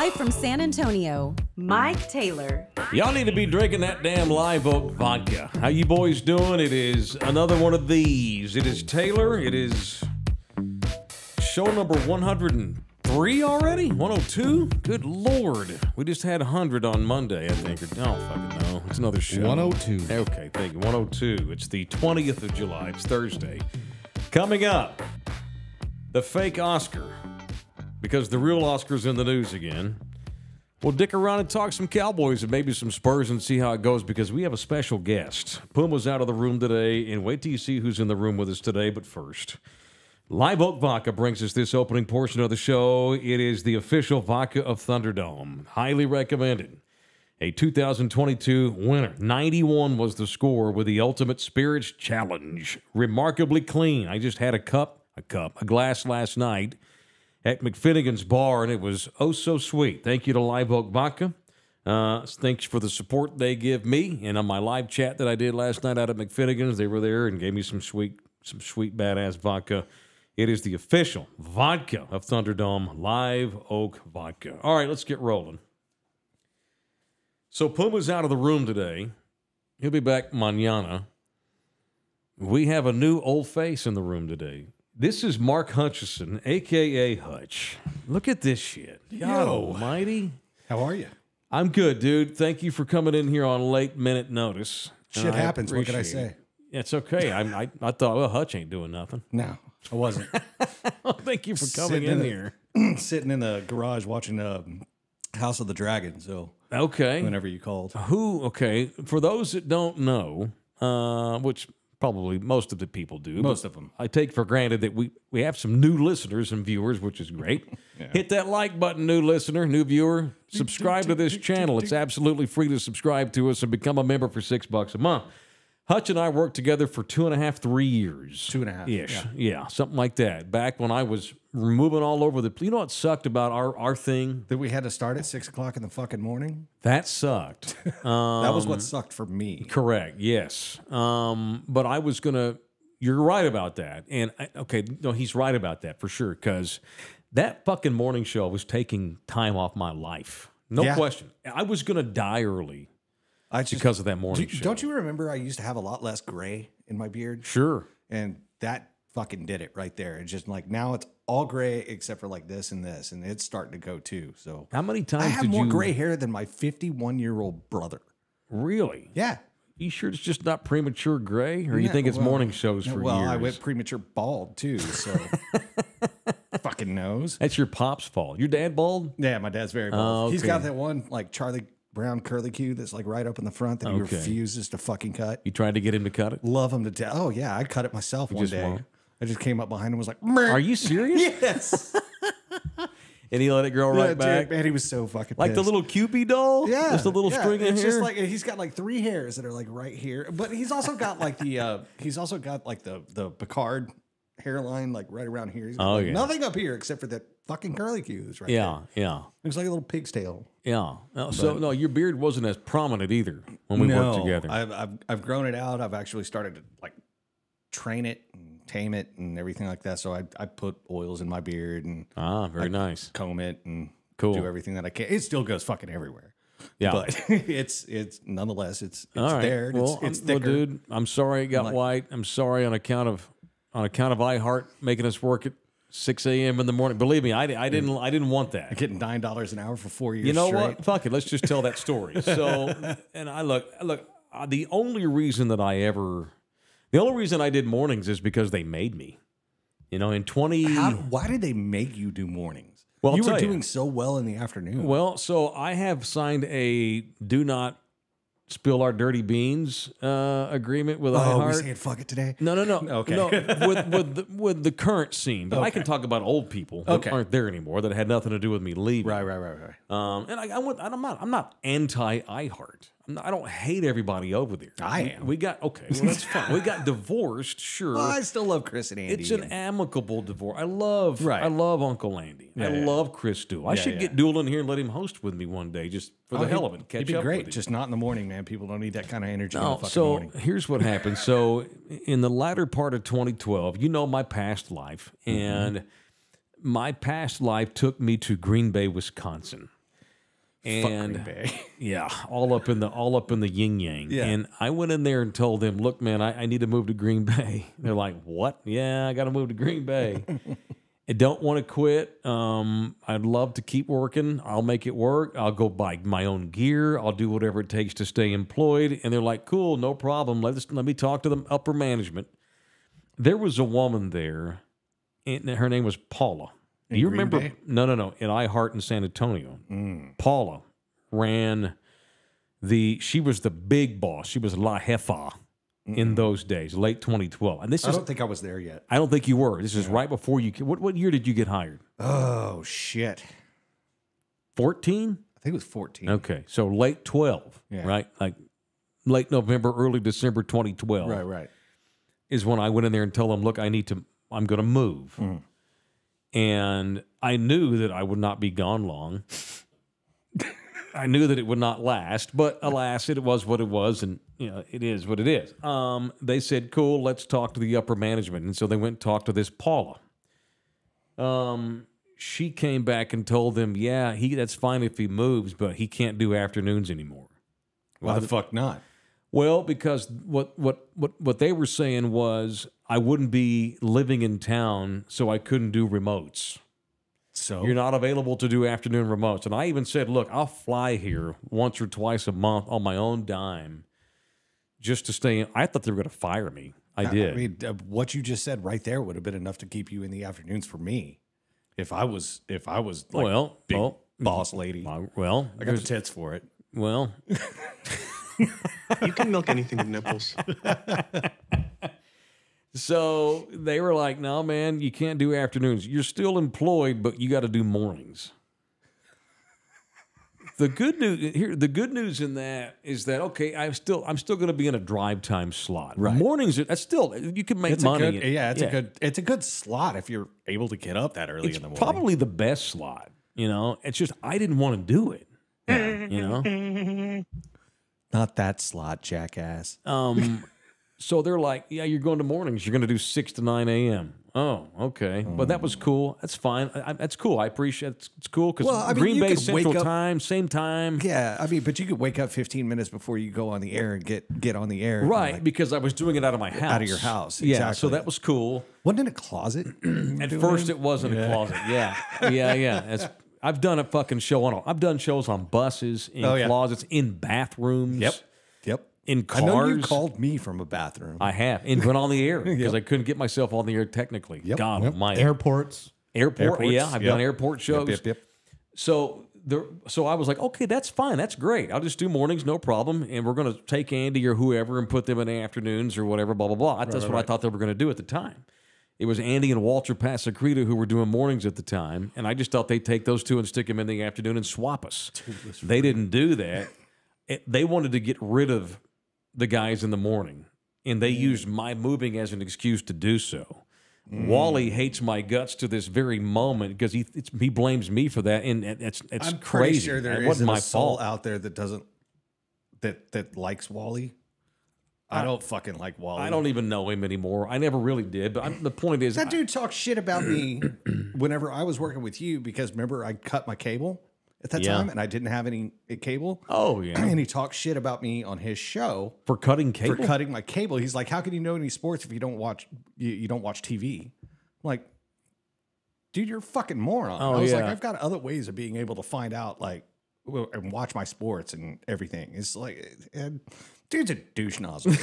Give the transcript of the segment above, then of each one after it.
Live from San Antonio, Mike Taylor. Y'all need to be drinking that damn Live Oak vodka. How you boys doing? It is another one of these. It is Taylor. It is show number 103 already? 102? Good Lord. We just had 100 on Monday, I think. I don't fucking know. It's another show. 102. Okay, thank you. 102. It's the 20th of July. It's Thursday. Coming up, the fake Oscar. Because the real Oscar's in the news again. We'll dick around and talk some Cowboys and maybe some Spurs and see how it goes because we have a special guest. Puma's out of the room today, and wait till you see who's in the room with us today. But first, Live Oak Vodka brings us this opening portion of the show. It is the official vodka of Thunderdome. Highly recommended. A 2022 winner. 91 was the score with the Ultimate Spirits Challenge. Remarkably clean. I just had a glass last night at McFinnigan's Bar, and it was oh so sweet. Thank you to Live Oak Vodka. Thanks for the support they give me. And on my live chat that I did last night out at McFinnigan's, they were there and gave me some sweet badass vodka. It is the official vodka of Thunderdome, Live Oak Vodka. All right, let's get rolling. So Puma's out of the room today. He'll be back mañana. We have a new old face in the room today. This is Mark Hutchinson, a.k.a. Hutch. Look at this shit. God almighty. How are you? I'm good, dude. Thank you for coming in here on late-minute notice. Shit happens. What can I say? It's okay. I thought, well, Hutch ain't doing nothing. No, I wasn't. Well, thank you for coming in here. Sitting in the garage watching House of the Dragon, so okay. Whenever you called. Okay, for those that don't know, which probably most of the people do. Most of them. I take for granted that we have some new listeners and viewers, which is great. Yeah. Hit that like button, new listener, new viewer. Subscribe to this channel. It's absolutely free to subscribe to us and become a member for $6 a month. Hutch and I worked together for 2.5, 3 years. 2.5. Ish. Yeah, something like that. Back when I was moving all over the... You know what sucked about our thing? That we had to start at 6 o'clock in the fucking morning? That sucked. That was what sucked for me. Correct, yes. But I was going to... You're right about that. And, he's right about that for sure, because that fucking morning show was taking time off my life. No question. I was going to die early. Because of that morning show. Don't you remember I used to have a lot less gray in my beard? Sure. And that fucking did it right there. It's just like now it's all gray except for like this, and it's starting to go too. So how many times I have more gray hair than my 51-year-old brother. Really? Yeah. You sure it's just not premature gray, or you think it's morning shows for years? Well, I went premature bald too, so fucking knows. That's your pop's fault. Your dad bald? Yeah, my dad's very bald. Oh, okay. He's got that one like Charlie Brown curly Q that's like right up in the front that he refuses to fucking cut. You tried to get him to cut it? Love him to death. Oh yeah, I cut it myself one day. Won't. I just came up behind him and was like, Are you serious? Yes. And he let it grow right back? Dude, man, he was so fucking like pissed. The little Cupid doll? Yeah. Just a little string of hair? It's just like, he's got like 3 hairs that are like right here. But he's also got like the Picard hairline like right around here. He's got nothing up here except for that fucking curly Q that's right there. Yeah. Looks like a little pig's tail. Yeah. No, your beard wasn't as prominent either when we worked together. I've grown it out. I've actually started to like train it and tame it and everything like that. So I put oils in my beard and very nice. Comb it and do everything that I can. It still goes fucking everywhere. Yeah, but it's nonetheless it's right. there. It's thicker. Well, dude, I'm sorry it got white. I'm sorry on account of iHeart making us work at 6 a.m. in the morning. Believe me, I didn't want that. Getting $9 an hour for 4 years. You know straight. what? Fuck it. Let's just tell that story. So, and I look. The only reason I did mornings is because they made me. You know, in 20. Why did they make you do mornings? Well, you were doing so well in the afternoon. Well, so I have signed a do not spill our dirty beans agreement with iHeart. We saying fuck it today? No. Okay. No, with the current scene. But I can talk about old people that aren't there anymore that had nothing to do with me leaving. Right. And I'm not anti iHeart. I don't hate everybody over there. I am. We got that's fine. We got divorced, sure. Well, I still love Chris and Andy. It's an amicable divorce. I love Uncle Andy. I love Chris Dool. I should get Dool in here and let him host with me one day, just for the hell of it. Catch he'd be up great. with him. Just not in the morning, man. People don't need that kind of energy in the fucking so morning. Here's what happened. So in the latter part of 2012, you know my past life, and my past life took me to Green Bay, Wisconsin. And Fuck Green Bay. yeah, all up in the yin yang. Yeah. And I went in there and told them, look, man, I need to move to Green Bay. They're like, what? Yeah, I got to move to Green Bay. I don't want to quit. I'd love to keep working. I'll make it work. I'll go buy my own gear. I'll do whatever it takes to stay employed. And they're like, cool, no problem. Let me talk to the upper management. There was a woman there, and her name was Paula. Do you remember? Bay? No. In iHeart in San Antonio. Paula ran she was the big boss. She was La Jefa in those days, late 2012. And I don't think I was there yet. I don't think you were. This is right before you. What year did you get hired? Oh, shit. 14? I think it was 14. Okay, so late 12, right? Like late November, early December 2012. Right. Is when I went in there and told them, look, I'm going to move. And I knew that I would not be gone long. I knew that it would not last, but alas, it was what it was, and it is what it is. They said, cool, let's talk to the upper management. And so they went and talked to this Paula. She came back and told them, yeah, that's fine if he moves, but he can't do afternoons anymore. Why the fuck not? Well, because what they were saying was I wouldn't be living in town, so I couldn't do remotes. So You're not available to do afternoon remotes. And I even said, look, I'll fly here once or twice a month on my own dime just to stay in. I thought they were going to fire me. I did. I mean, what you just said right there would have been enough to keep you in the afternoons for me. If I was like big boss lady. Well, I got the tits for it. Well, You can milk anything with nipples. so they were like, no, man, you can't do afternoons. You're still employed, but you got to do mornings. The good news in that is that, okay, I'm still going to be in a drive time slot. Right. Mornings, that's still, you can make money. It's a good slot if you're able to get up that early It's in the morning. probably the best slot. It's just I didn't want to do it. Not that slot, jackass. So they're like, yeah, you're going to mornings. You're going to do 6 to 9 a.m. Oh, okay. But that was cool. That's fine. That's cool. I appreciate it. It's cool because Green Bay Central Time, same time. Yeah, I mean, but you could wake up 15 minutes before you go on the air and get on the air. Right, like, because I was doing it out of my house. out of your house. Yeah, Exactly. so that was cool. Wasn't it a closet? At first, it wasn't a closet. Yeah. I've done a fucking show I've done shows on buses, in closets, in bathrooms. Yep. In cars. I know you called me from a bathroom. I have. And went on the air because I couldn't get myself on the air technically. Yep. God almighty. Airports. Airports. Yeah, I've done airport shows. Yep. So I was like, okay, that's fine. That's great. I'll just do mornings, no problem. And we're going to take Andy or whoever and put them in the afternoons or whatever, blah, blah, blah. That's what I thought they were going to do at the time. It was Andy and Walter Pasacreta who were doing mornings at the time. And I just thought they'd take those two and stick them in the afternoon and swap us. They didn't do that. They wanted to get rid of the guys in the morning. And they used my moving as an excuse to do so. Wally hates my guts to this very moment because he blames me for that, and it's I'm crazy. pretty sure there it isn't wasn't a my soul fault. out there that doesn't that likes Wally. I don't fucking like Wally. I don't even know him anymore. I never really did. But the point is, That dude talks shit about me whenever I was working with you because remember I cut my cable at that time and I didn't have any cable. Oh yeah, And he talked shit about me on his show for cutting cable. for cutting my cable. He's like, "How can you know any sports if you don't watch you don't watch TV?" I'm like, dude, you're a fucking moron. Oh, I was yeah. like, I've got other ways of being able to find out and watch my sports and everything. It's like, dude's a douche nozzle.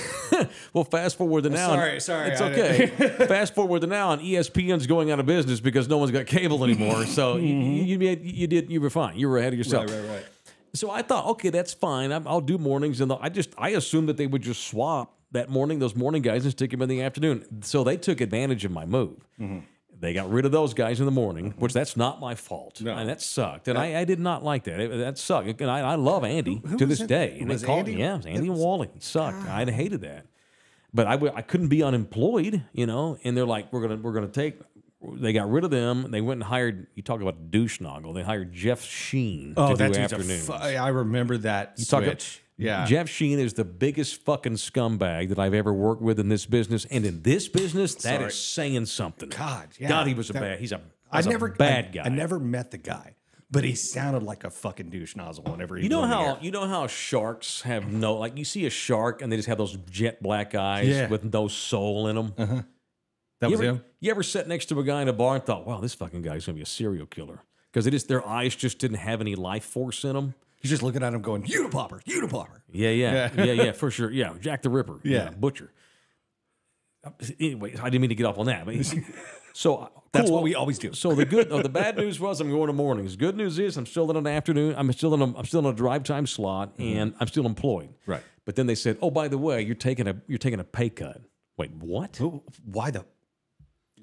Well, fast forward to now. Sorry, it's I okay. Fast forward to now, and ESPN's going out of business because no one's got cable anymore. So you were fine. You were ahead of yourself. Right. So I thought, okay, that's fine. I'll do mornings, and I assumed that they would just swap that morning, those morning guys, and stick them in the afternoon. So they took advantage of my move. They got rid of those guys in the morning, which that's not my fault. No. And that sucked. And I did not like that. That sucked. And I love Andy to this day. And Was they called Andy? me. Yeah, it was Andy and Wally. It sucked. I hated that. But I couldn't be unemployed, and they're like, we're gonna take. They got rid of them. They went and hired. You talk about douche noggle. They hired Jeff Sheen to do afternoons. I remember that Talk about- switch. Yeah. Jeff Sheen is the biggest fucking scumbag that I've ever worked with in this business, and in this business, that is saying something. God, yeah. God, he was a bad. He's a bad guy. I never met the guy, But he sounded like a fucking douche nozzle whenever he You know blew in the how air. you know how sharks have no, like, you see a shark and they just have those jet black eyes with no soul in them. That was you ever, him? You ever sat next to a guy in a bar and thought, wow, this fucking guy's gonna be a serial killer because their eyes just didn't have any life force in them. He's just looking at him going, Unipopper, Unipopper. Yeah, for sure. Yeah, Jack the Ripper. Yeah. Butcher. Anyway, I didn't mean to get off on that. But so That's cool. what we always do. So the bad news was I'm going to mornings. Good news is I'm still in an afternoon. I'm still in a drive time slot, and I'm still employed. Right. But then they said, oh, by the way, you're taking a pay cut. Wait, what? Why the?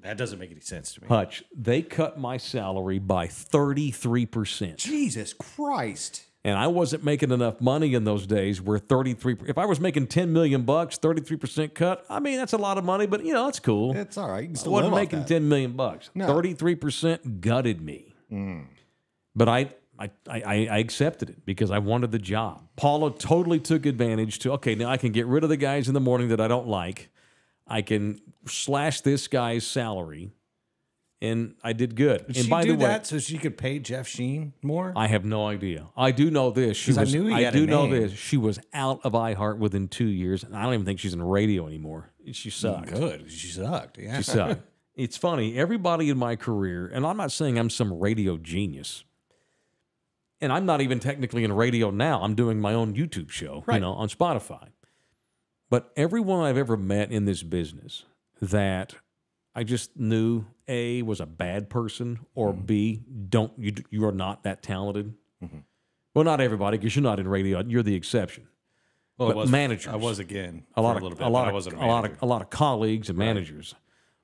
That doesn't make any sense to me. Hutch, they cut my salary by 33%. Jesus Christ. And I wasn't making enough money in those days where 33, if I was making 10 million bucks, 33% cut, I mean, that's a lot of money, but that's cool. It's all right. You can I still wasn't live off making that. 10 million bucks. No. 33% gutted me. But I accepted it because I wanted the job. Paula totally took advantage to, okay, now I can get rid of the guys in the morning that I don't like. I can slash this guy's salary. And I did good. Did and she by do the way, that so she could pay Jeff Sheen more? I have no idea. I do know this. She 'Cause I was, knew he had a do know name. this. She was out of iHeart within 2 years, and I don't even think she's in radio anymore. She sucked. Good. She sucked. Yeah. She sucked. It's funny. Everybody in my career, and I'm not saying I'm some radio genius, and I'm not even technically in radio now. I'm doing my own YouTube show, on Spotify. But everyone I've ever met in this business that I just knew A, was a bad person, or B, you are not that talented. Well, not everybody, because you're not in radio. You're the exception. Well, But managers, I was again a lot for of a little bit. a lot but I of wasn't a a lot manager. of a lot of colleagues and managers.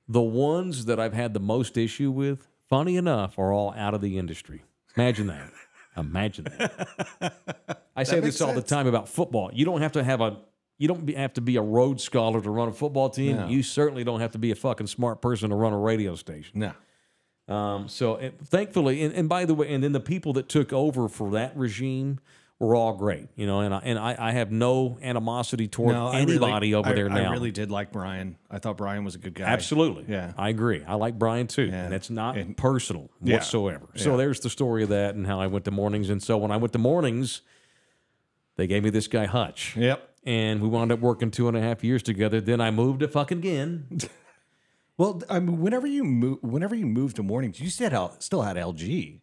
The ones that I've had the most issue with, funny enough, are all out of the industry. Imagine that. Imagine that. I say makes this all the sense. time about football. You don't have to have have to be a Rhodes Scholar to run a football team. No. You certainly don't have to be a fucking smart person to run a radio station. No. Thankfully, and by the way, and then the people that took over for that regime were all great, and I have no animosity toward anybody over there now. I really did like Brian. I thought Brian was a good guy. Absolutely. Yeah. I agree. I like Brian too. Yeah. And it's not And- personal Yeah. whatsoever. So Yeah. there's the story of that and how I went to mornings. And so when I went to mornings, they gave me this guy Hutch. Yep. And we wound up working 2.5 years together. Then I moved to fucking again. Well, I mean, whenever you moved to mornings, you still had LG.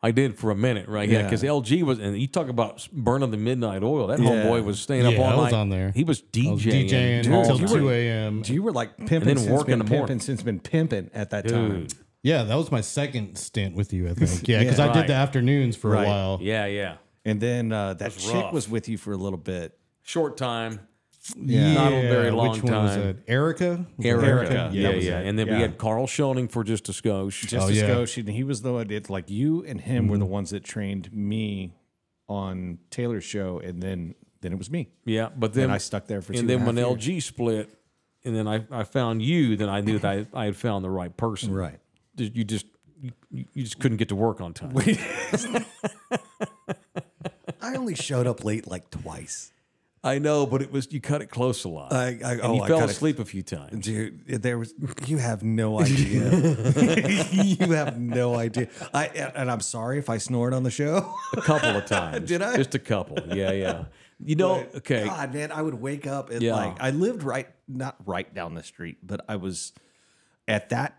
I did for a minute, right? Yeah, Yeah. because LG was, and you talk about burning the midnight oil. That Yeah. homeboy was staying up all I night. was on there. He was I was DJing, DJing all until night. 2 a.m. You were like pimping then since work in been the morning. pimping since been pimping at that time. Dude. Yeah, that was my second stint with you, I think. Yeah, because I Right. did the afternoons for Right. a while. Yeah, yeah. And then that was chick rough. was with you for a little bit. Short time. Yeah. Not a very long Which one was time. it? Erica? Erica. Yeah, Yeah, that was yeah. it. And then we Yeah. had Carl Schoening for just a skosh. Just Oh, a yeah. skosh, and he was the one. It's like you and him were the ones that trained me on Taylor's show, and then it was me. Yeah, but then And I stuck there for 2.5 And then when years. LG split, and then I found you, then I knew that I had found the right person. Right. You just couldn't get to work on time. I only showed up late like twice. I know, but you cut it close a lot. and you I fell cut it- asleep a few times. Dude, you have no idea. You have no idea. And I'm sorry if I snored on the show. A couple of times. Did I? Just a couple. Yeah, yeah. Okay. God, man, I would wake up and Yeah. I lived not right down the street, but I was at that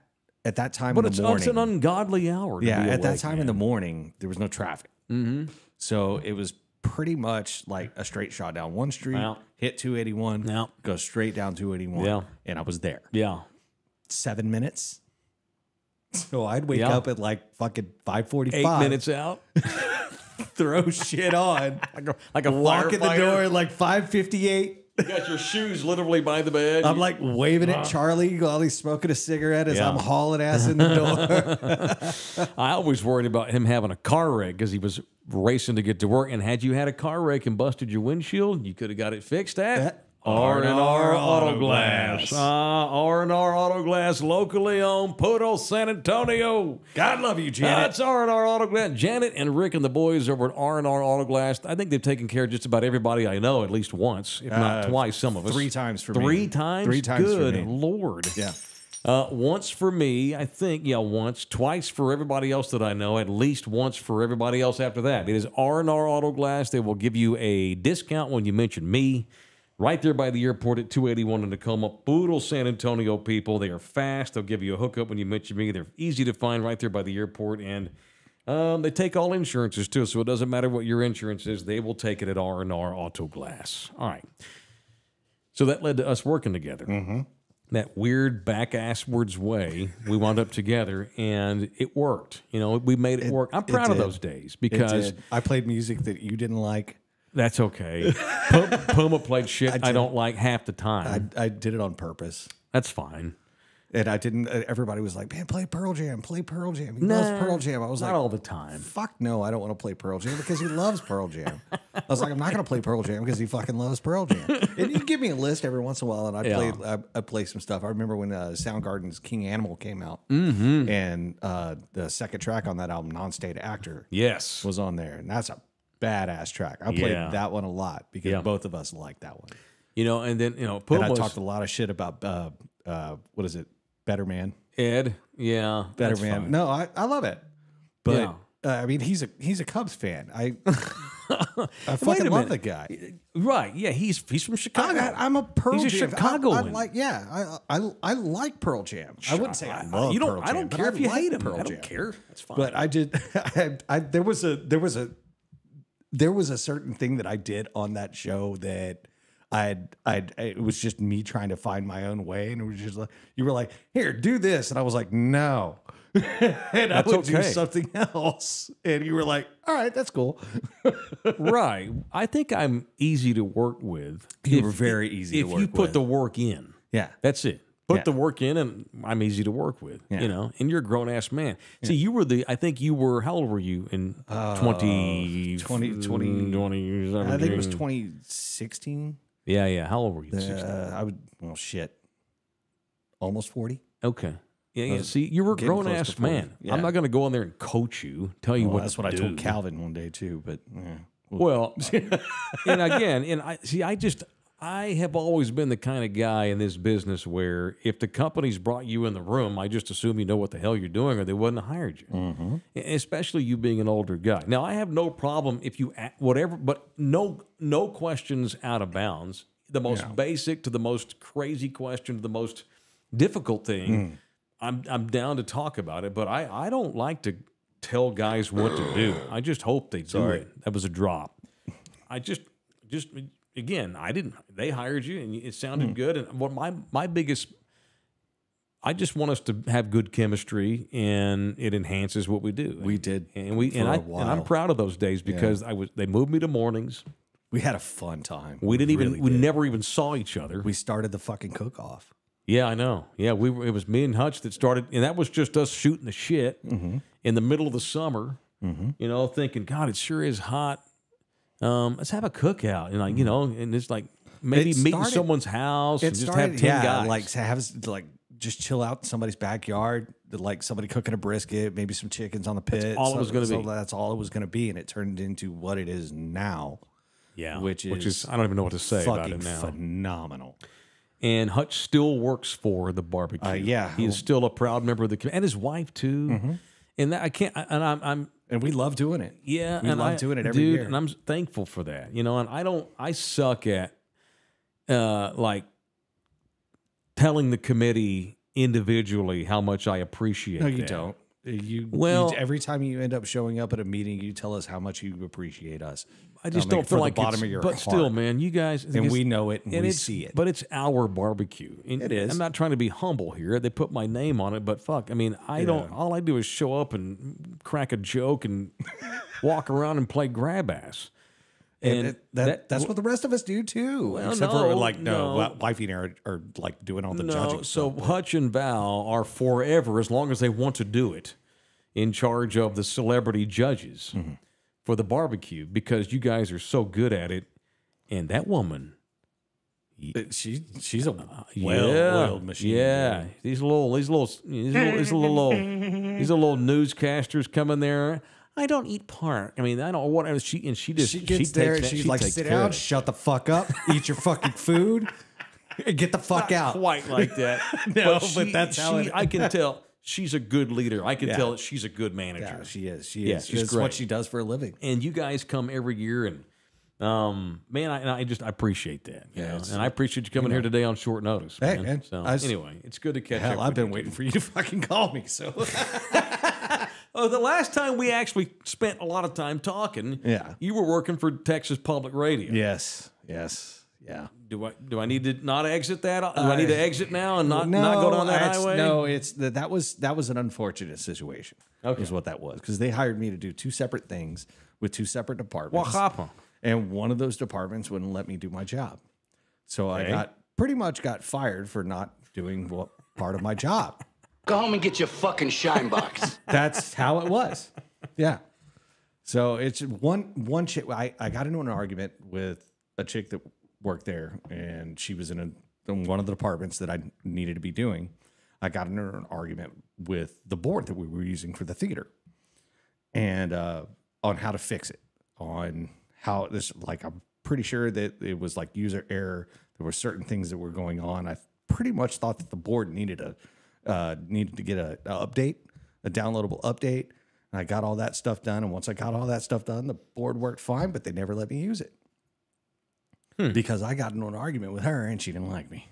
time But in it's the morning. an ungodly hour. To Yeah, be at that awake, time in the morning, there was no traffic. Mm-hmm. So it was pretty much like a straight shot down one street, Yeah. hit 281, Yeah. go straight down 281. Yeah. And I was there. Yeah. 7 minutes. So I'd wake Yeah. up at like fucking 5:45. 8 minutes out. throw shit on. Like a Walk in the firefighter. door at like 5:58. You got your shoes literally by the bed. I'm like waving at Charlie while he's smoking a cigarette as Yeah. I'm hauling ass in the door. I always worried about him having a car wreck because he was racing to get to work. And had you had a car wreck and busted your windshield, you could have got it fixed at R&R Auto Glass. R&R Auto Glass, locally owned, Puto, San Antonio. God love you, Janet. That's R&R Auto Glass. Janet and Rick and the boys over at R&R Auto Glass. I think they've taken care of just about everybody I know at least once, if not twice, some of us. 3 times for me. 3 times? 3 times for Good me. Lord. Yeah. Once for me, I think, once, twice for everybody else that I know, at least once for everybody else after that. It is R&R Auto Glass. They will give you a discount when you mention me. Right there by the airport at 281 in Tacoma. Boodle, San Antonio people. They are fast. They'll give you a hookup when you mention me. They're easy to find right there by the airport. And they take all insurances, too, so it doesn't matter what your insurance is. They will take it at R&R Auto Glass. All right. So that led to us working together. Mm-hmm. That weird back-asswards way, we wound up together, and it worked. We made it work. I'm proud of those days because I played music that you didn't like. That's okay. Puma played shit I don't like half the time. I did it on purpose. That's fine. And I didn't. Everybody was like, "Man, play Pearl Jam. Play Pearl Jam. He loves Pearl Jam." I was not like, all the time. Fuck no, I don't want to play Pearl Jam because he loves Pearl Jam. I was like, I'm not going to play Pearl Jam because he fucking loves Pearl Jam. And you give me a list every once in a while, and I play some stuff. I remember when Soundgarden's King Animal came out, and the second track on that album, Non-State Actor, was on there, and that's a badass track. I played that one a lot because both of us liked that one. And then Puma, and I talked a lot of shit about what is it, Better Man. Ed, Better Man. Fine. No, I love it, but I mean, he's a Cubs fan. I fucking love the guy. Right? Yeah, he's from Chicago. I'm a Pearl Jam. He's a Chicagoan. I like Pearl Jam. I wouldn't say I love Pearl Jam. I don't care if you hate him. Pearl I Jam. don't care. That's fine. But I did. There was a certain thing that I did on that show that. It was just me trying to find my own way, and it was just like you were like, "Here, do this," and I was like, "No," and I would do something else, and you were like, "All right, that's cool." Right. I think I'm easy to work with. You were very easy to work with. If you put the work in. Yeah. That's it. Put the work in, and I'm easy to work with, and you're a grown-ass man. See, I think you were, how old were you in 20, 20, I think it was 2016. Yeah. How old were you? Almost 40. Okay. Yeah. See, you were a grown ass man. Yeah. I'm not going to go in there and coach you, tell you what. That's what I told Calvin one day too. But well, and again, I have always been the kind of guy in this business where if the company's brought you in the room, I just assume you know what the hell you're doing, or they wouldn't have hired you. Mm-hmm. Especially you being an older guy. Now, I have no problem if you whatever, but no questions out of bounds. The most basic to the most crazy question to the most difficult thing. I'm down to talk about it, but I don't like to tell guys what to do. I just hope they do it. That was a drop. I just. Again, they hired you and it sounded good. And what my biggest, I just want us to have good chemistry and it enhances what we do. We did. And I'm proud of those days because they moved me to mornings. We had a fun time. We never even saw each other. We started the fucking cook-off. Yeah, I know. Yeah, it was me and Hutch that started, and that was just us shooting the shit in the middle of the summer, thinking, God, it sure is hot. Let's have a cookout, and and it's like maybe meeting someone's house and just have 10 guys. Just chill out in somebody's backyard, like somebody cooking a brisket, maybe some chickens on the pit. That's all it was going to be. That's all it was going to be, and it turned into what it is now. Yeah, which is I don't even know what to say about it now. Phenomenal. And Hutch still works for the barbecue. He's still a proud member of the community, and his wife too. And that I can't. And I'm. And we love doing it. Yeah, we love doing it every year. And I'm thankful for that. And I suck at telling the committee individually how much I appreciate. No, you don't. Every time you end up showing up at a meeting, you tell us how much you appreciate us. I just don't feel like bottom of your heart. But still, man, you guys, and we know it, and we see it. But it's our barbecue. And it is. I'm not trying to be humble here. They put my name on it, but fuck, I mean, I don't. All I do is show up and crack a joke and walk around and play grab ass. And that's what the rest of us do too. Well, Except for wifey and I are like doing all the judging. So stuff, Hutch and Val are forever, as long as they want to do it, in charge of the celebrity judges for the barbecue because you guys are so good at it. And that woman, she's a well-oiled machine. Yeah, these little newscasters coming there. I don't eat pork. I mean, I don't what she gets there and she's like, sit down, shut the fuck up, eat your fucking food. Get the fuck out. Quite like that. No, but that's how I can tell she's a good leader. I can tell that she's a good manager. Yeah, she is. She Yeah, is. she's That's great. what she does for a living. And you guys come every year, and man, I appreciate that. You know? And I appreciate you coming here today on short notice. Hey, Man. man, So I- anyway, it's good to catch Hell, up. I've with been you. waiting for you to fucking call me. So Oh, the last time we actually spent a lot of time talking, Yeah. you were working for Texas Public Radio. yes, yeah. Do I need to not exit that? Do I need to exit now and not go down that highway? No, that was an unfortunate situation. Okay. Is what that was, because they hired me to do two separate things with two separate departments. What happened? And one of those departments wouldn't let me do my job, so I Okay. pretty much got fired for not doing what part of my job. Go home and get your fucking shine box. That's how it was. Yeah. So it's one chick. I got into an argument with a chick that worked there, and she was in one of the departments that I needed to be doing. I got into an argument with the board that we were using for the theater, and on how to fix it, on how this, like, I'm pretty sure that it was like user error. There were certain things that were going on. I pretty much thought that the board needed to get a update, a downloadable update. And I got all that stuff done. And once I got all that stuff done, the board worked fine, but they never let me use it because I got into an argument with her and she didn't like me.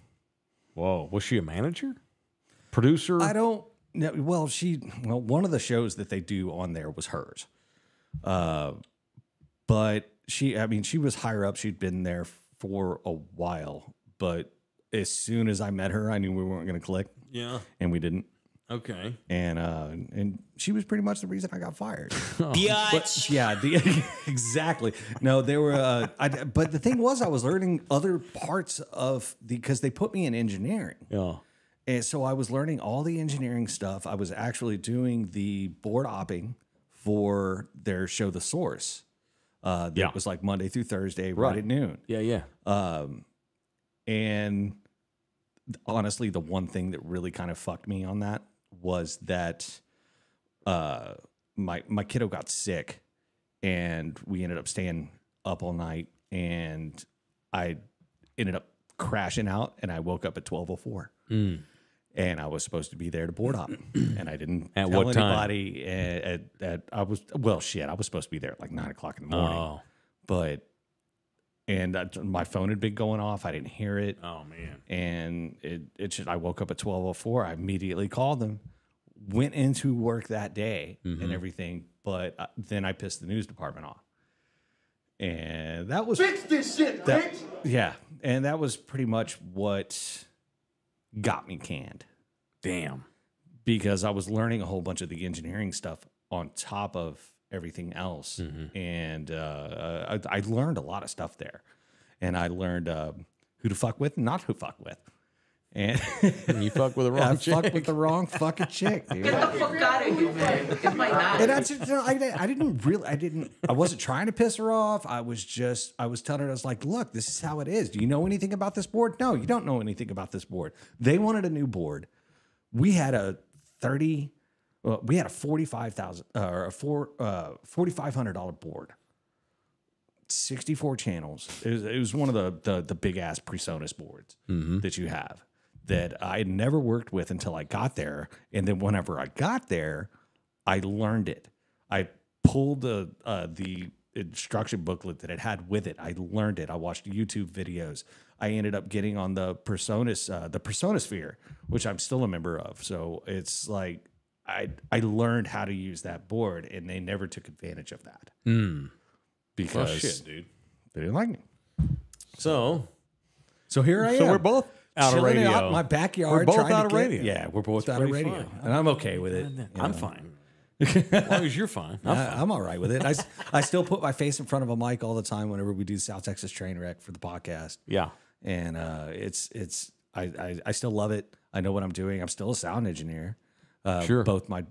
Whoa, was she a manager? Producer? I don't know. Well, one of the shows that they do on there was hers. But she was higher up. She'd been there for a while, but as soon as I met her, I knew we weren't going to click. Yeah. And we didn't. Okay. And she was pretty much the reason I got fired. Biatch. Yeah, exactly. No, they were. But the thing was, I was learning other parts of because they put me in engineering. Yeah. And so I was learning all the engineering stuff. I was actually doing the board opping for their show, The Source. That was like Monday through Thursday, right at noon. Yeah, yeah. And honestly, the one thing that really kind of fucked me on that was that my kiddo got sick, and we ended up staying up all night, and I ended up crashing out, and I woke up at 12:04. And I was supposed to be there to board op, and I didn't At tell what time? anybody. I was supposed to be there at like 9 o'clock in the morning, Oh. but my phone had been going off. I didn't hear it. Oh, man. And I woke up at 12:04. I immediately called them, went into work that day and everything. But then I pissed the news department off. And that was Fix this shit, bitch. yeah. And that was pretty much what got me canned, Damn. because I was learning a whole bunch of the engineering stuff on top of everything else. And I learned a lot of stuff there. And I learned who to fuck with and not who to fuck with. And You fuck with the I wrong chick. fucked with the wrong fucking chick, dude. Get the fuck out of here, man. It's my night. And I wasn't trying to piss her off. I was telling her, I was like, look, this is how it is. Do you know anything about this board? No, you don't know anything about this board. They wanted a new board. We had a $45,000 or a $4,500 board, 64 channels. It was one of the big ass PreSonus boards that you have that I had never worked with until I got there. And then whenever I got there, I learned it. I pulled the instruction booklet that it had with it. I learned it. I watched YouTube videos. I ended up getting on the PreSonosphere, which I'm still a member of. So it's like I learned how to use that board, and they never took advantage of that because Oh, shit, dude. they didn't like me. So So here I am. So we're both out of chilling radio. out in my backyard. We're both trying to out of get- radio. Yeah, we're both out of pretty radio, fine. and I'm okay with it. I'm fine. As long as you're fine. I'm fine. I'm all right with it. I still put my face in front of a mic all the time whenever we do South Texas Train Wreck for the podcast. Yeah. And I still love it. I know what I'm doing. I'm still a sound engineer. Sure. Both my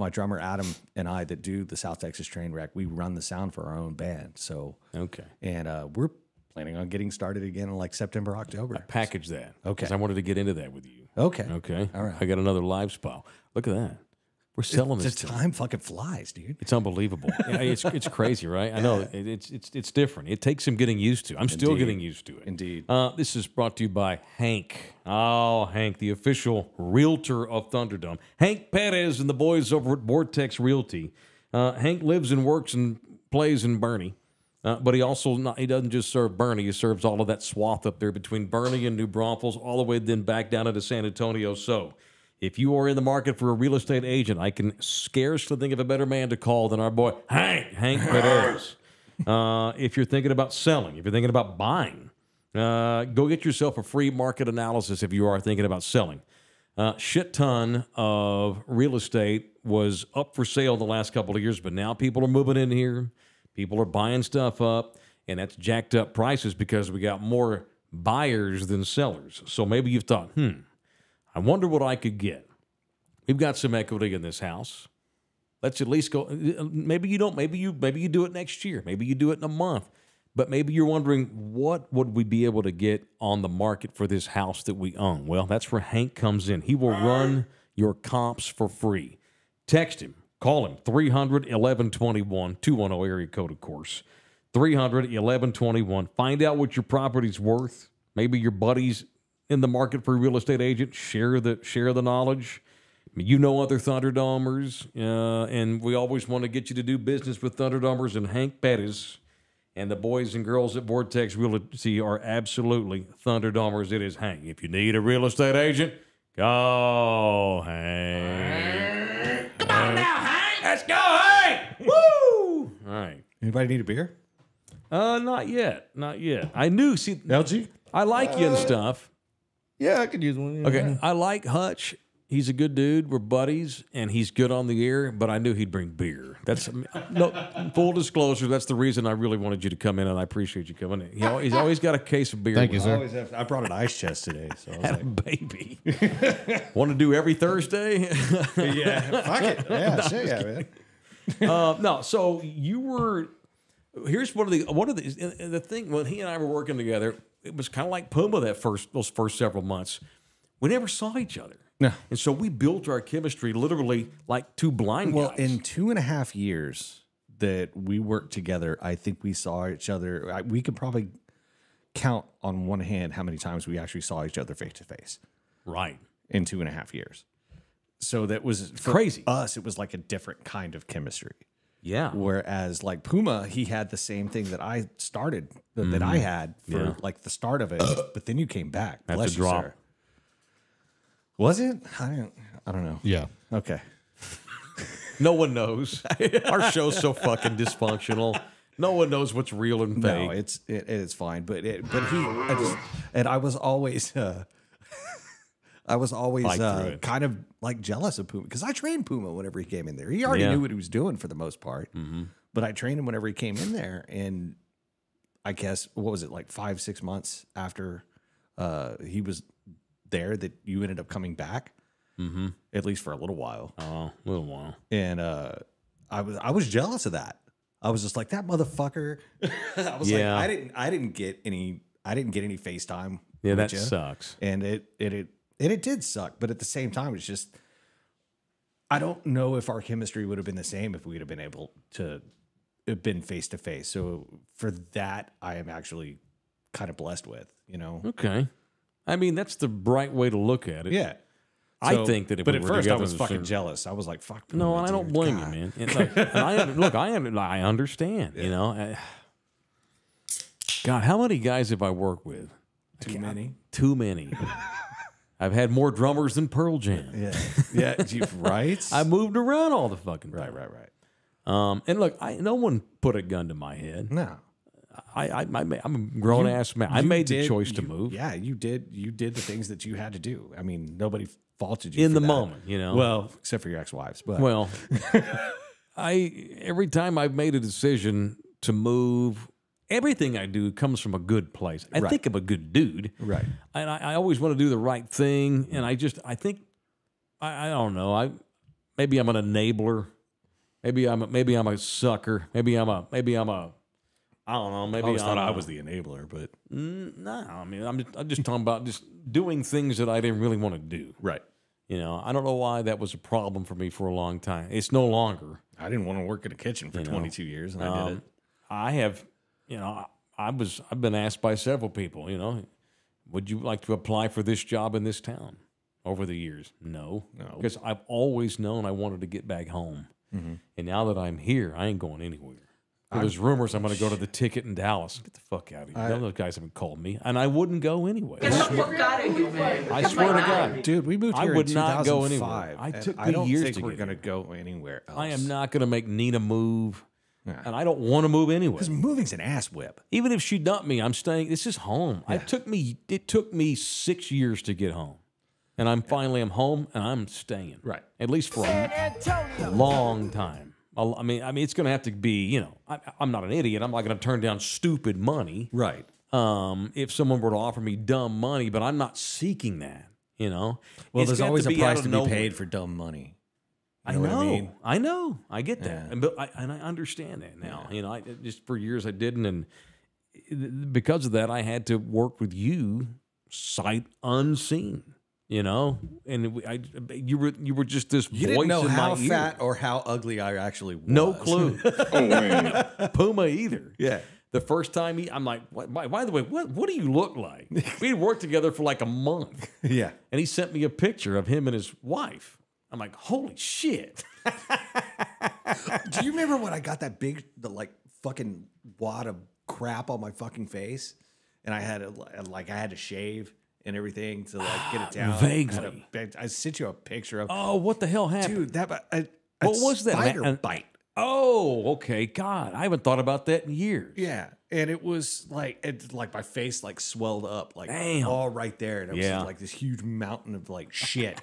drummer Adam and I that do the South Texas Train Wreck, we run the sound for our own band. So Okay. and we're planning on getting started again in like September, October. Package that. Okay. 'Cause I wanted to get into that with you. Okay. Okay. All right. I got another live spot. Look at that. We're selling this. The time fucking flies, dude. It's unbelievable. Yeah, it's crazy, right? I know it's different. It takes some getting used to. I'm still getting used to it. Indeed. This is brought to you by Hank. Oh, Hank, the official realtor of Thunderdome. Hank Perez and the boys over at Vortex Realty. Hank lives and works and plays in Bernie, but he doesn't just serve Bernie. He serves all of that swath up there between Bernie and New Braunfels, all the way then back down into San Antonio. So, if you are in the market for a real estate agent, I can scarcely think of a better man to call than our boy, Hank Perez. If you're thinking about selling, if you're thinking about buying, go get yourself a free market analysis if you are thinking about selling. Shit ton of real estate was up for sale the last couple of years, but now people are moving in here. People are buying stuff up, and that's jacked up prices because we got more buyers than sellers. So maybe you've thought, I wonder what I could get. We've got some equity in this house. Let's at least go. Maybe you don't. Maybe you do it next year. Maybe you do it in a month. But maybe you're wondering, what would we be able to get on the market for this house that we own? Well, that's where Hank comes in. He will run your comps for free. Text him. Call him. 300-1121. 210 area code, of course. 300-1121. Find out what your property's worth. Maybe your buddies in the market for a real estate agent, share the knowledge. I mean, you know other Thunderdomers, and we always want to get you to do business with Thunderdomers and Hank Perez. And the boys and girls at Vortex Realty are absolutely Thunderdomers. It is Hank. If you need a real estate agent, go Hank. Come on now, Hank. Let's go, Hank. Woo! All right. Anybody need a beer? Not yet. I knew. See, LG? I like you and stuff. Yeah, I could use one. Yeah. Okay, I like Hutch. He's a good dude. We're buddies, and he's good on the air, but I knew he'd bring beer. That's no full disclosure. That's the reason I really wanted you to come in, and I appreciate you coming in. He's always got a case of beer. Thank you, with sir. I brought an ice chest today, so I was him. like, Baby. Want to do every Thursday? yeah, fuck it. Yeah, shit, yeah, man. No, so you were. Here's one of the thing when he and I were working together. It was kind of like Puma those first several months. We never saw each other. No. And so we built our chemistry literally like two blind guys. Well, in 2.5 years that we worked together, I think we saw each other. We could probably count on one hand how many times we actually saw each other face to face. Right. In 2.5 years. So that was for crazy. Us, it was like a different kind of chemistry. Yeah. Whereas like Puma, he had the same thing that I started, that I had for like the start of it, but then you came back. That's Bless a you, drop. sir. Was it? I don't know. Yeah. Okay. No one knows. Our show's so fucking dysfunctional. No one knows what's real and fake. No, it's fine. But I was always kind of like jealous of Puma because I trained Puma whenever he came in there. He already knew what he was doing for the most part. But I trained him whenever he came in there, and I guess what was it, like 5-6 months after he was there that you ended up coming back, at least for a little while. Oh, a little while. And I was jealous of that. I was just like, that motherfucker. I was like, I didn't get any FaceTime. Yeah, that with you. sucks. And it did suck, but at the same time, it's just I don't know if our chemistry would have been the same if we'd have been able to have been face to face. So for that, I am actually kind of blessed with, you know. Okay. I mean, that's the bright way to look at it. Yeah. I think that if but we at were first I together was in the fucking same- jealous. I was like, "Fuck." No, Puma, and I don't dude. blame God. you, man. And like, and I understand. You know, God, how many guys have I worked with? Too many. Too many. I've had more drummers than Pearl Jam. Yeah, right. I moved around all the fucking time. Right. And look, no one put a gun to my head. No, I'm a grown ass man. I made the choice to move. Yeah, you did. You did the things that you had to do. I mean, nobody faulted you In for the that. moment, you know. Well, except for your ex-wives. But Well, every time I've made a decision to move, everything I do comes from a good place. I think I'm a good dude. Right. And I always want to do the right thing. And I think, I don't know. Maybe I'm an enabler. Maybe I'm a sucker. Maybe I'm a I don't know. Maybe I always thought I'm I a- was the enabler, but No, I mean, I'm just talking about just doing things that I didn't really want to do. right. You know, I don't know why that was a problem for me for a long time. It's no longer. I didn't want to work in a kitchen for 22 years, and I did it. I have, you know, I've been asked by several people, you know, would you like to apply for this job in this town over the years? No. Because I've always known I wanted to get back home. Mm-hmm. And now that I'm here, I ain't going anywhere. There's rumors I'm going to go to the ticket in Dallas. Get the fuck out of here. Those guys haven't called me, and I wouldn't go anywhere. Get the fuck out of here, man. I swear to God. Dude, we moved here I would in not go 2005. anywhere. I took I don't years think to we're get going to here. go anywhere else. I am not going to make Nina move, Yeah. and I don't want to move anywhere. Because moving's an ass whip. Even if she dumped me, I'm staying. This is home. Yeah. It took me 6 years to get home, and I'm home, and I'm staying. Right. At least for a long time. I mean, it's going to have to be. You know, I'm not an idiot. I'm not going to turn down stupid money. Right. If someone were to offer me dumb money, but I'm not seeking that. You know. Well, It's there's got always a be price out to of be nowhere. paid for dumb money. I You know. know what I mean? I know. I get that, Yeah. and I understand that now. You know, I just for years I didn't, and because of that, I had to work with you sight unseen. You know, and you were just this You voice didn't know in how my ear. fat or how ugly I actually was. No clue. Oh, wait. Puma either. Yeah. The first time I'm like, by the way, what do you look like? We worked together for like a month. Yeah. And he sent me a picture of him and his wife. I'm like, holy shit. Do you remember when I got that big, fucking wad of crap on my fucking face, and I had to shave and everything to get it down? Vaguely. I sent you a picture of. Oh, what the hell happened? Dude, that What was that? Spider bite. Oh, okay. God, I haven't thought about that in years. Yeah, and it was like my face swelled up Damn. all right there, and it was Yeah. like this huge mountain of shit.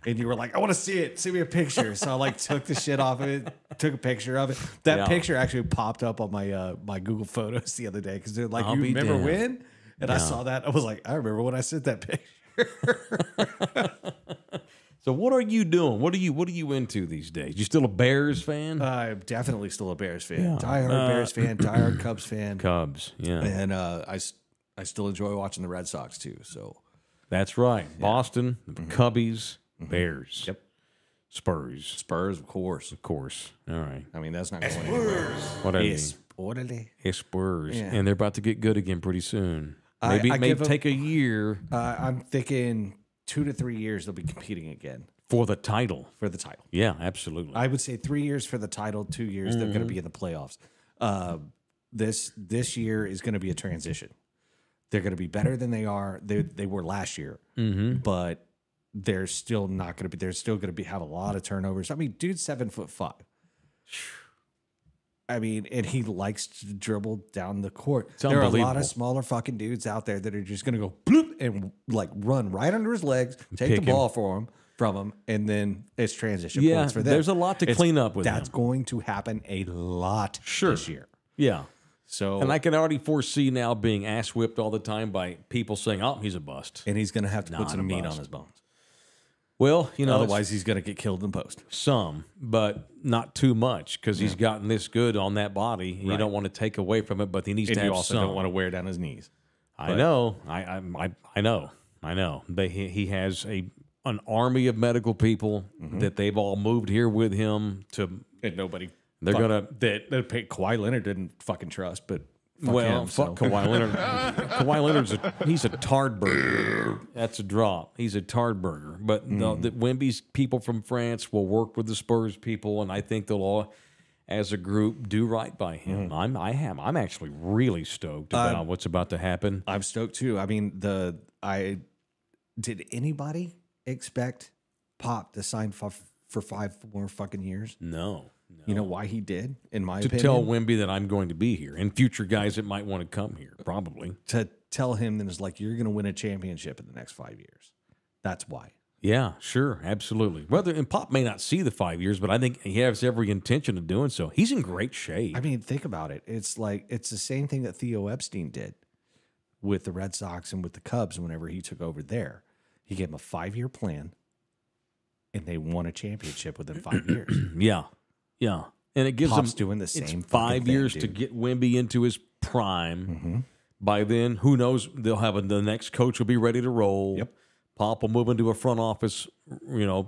And you were like, I want to see it. Send me a picture. So I took the shit off of it, took a picture of it. That Yeah. picture actually popped up on my my Google Photos the other day because they're like, I'll you be remember damned. when? And I saw that. I was like, I remember when I sent that picture. So what are you doing? What are you into these days? You still a Bears fan? I'm definitely still a Bears fan. Yeah. Diehard Bears fan, diehard Cubs fan. Cubs, yeah. And I still enjoy watching the Red Sox too. So That's right. Boston, the Cubbies, Bears. Yep. Spurs. of course. Of course. All right. I mean, that's not going anywhere. Whatever. Yes. Orderly. It's Spurs. Yeah. And they're about to get good again pretty soon. I Maybe give 'em- take a year I'm thinking 2 to 3 years they'll be competing again for the title. for the title. Yeah, absolutely. I would say 3 years for the title, 2 years they're going to be in the playoffs. This year is going to be a transition. They're going to be better than they were last year, but they're still not going to be. They're still going to have a lot of turnovers. I mean, dude's 7'5". I mean, and he likes to dribble down the court. It's There are a lot unbelievable. of smaller fucking dudes out there that are just going to go bloop and run right under his legs, take Pick the him. ball from him, and then it's transition Yeah, points for them. there's a lot to clean up with That's him. going to happen a lot this year. Yeah. So, And I can already foresee now being ass whipped all the time by people saying, "Oh, he's a bust." and he's going to have to Not put some a meat bust. on his bones. Well, you know, Otherwise, he's going to get killed in post. some, but not too much because he's gotten this good on that body. You Right. don't want to take away from it, but he needs And to you have also some. don't want to wear down his knees. I know. I know. I know. He has an army of medical people that they've all moved here with him to. And nobody. They're gonna. That Kawhi Leonard didn't fucking trust, but fuck Well, him, fuck so. Kawhi Leonard. Kawhi Leonard's he's a tard burger. That's a drop. He's a tard burger. But the Wemby's people from France will work with the Spurs people, and I think they'll all, as a group, do right by him. I'm actually really stoked about what's about to happen. I'm stoked too. I mean, did anybody expect Pop to sign for 5 more fucking years? No. You know why he did, in my To opinion? tell Wemby that I'm going to be here, and future guys that might want to come here, probably. To tell him that it's like, you're going to win a championship in the next 5 years. That's why. Yeah, sure, absolutely. And Pop may not see the 5 years, but I think he has every intention of doing so. He's in great shape. I mean, think about it. It's the same thing that Theo Epstein did with the Red Sox and with the Cubs whenever he took over there. He gave him a 5-year plan, and they won a championship within 5 years. Yeah, yeah. And it gives Pop's them doing the it's same 5 fucking thing, years to dude. get Wemby into his prime. By then, who knows? They'll have the next coach will be ready to roll. Yep. Pop will move into a front office,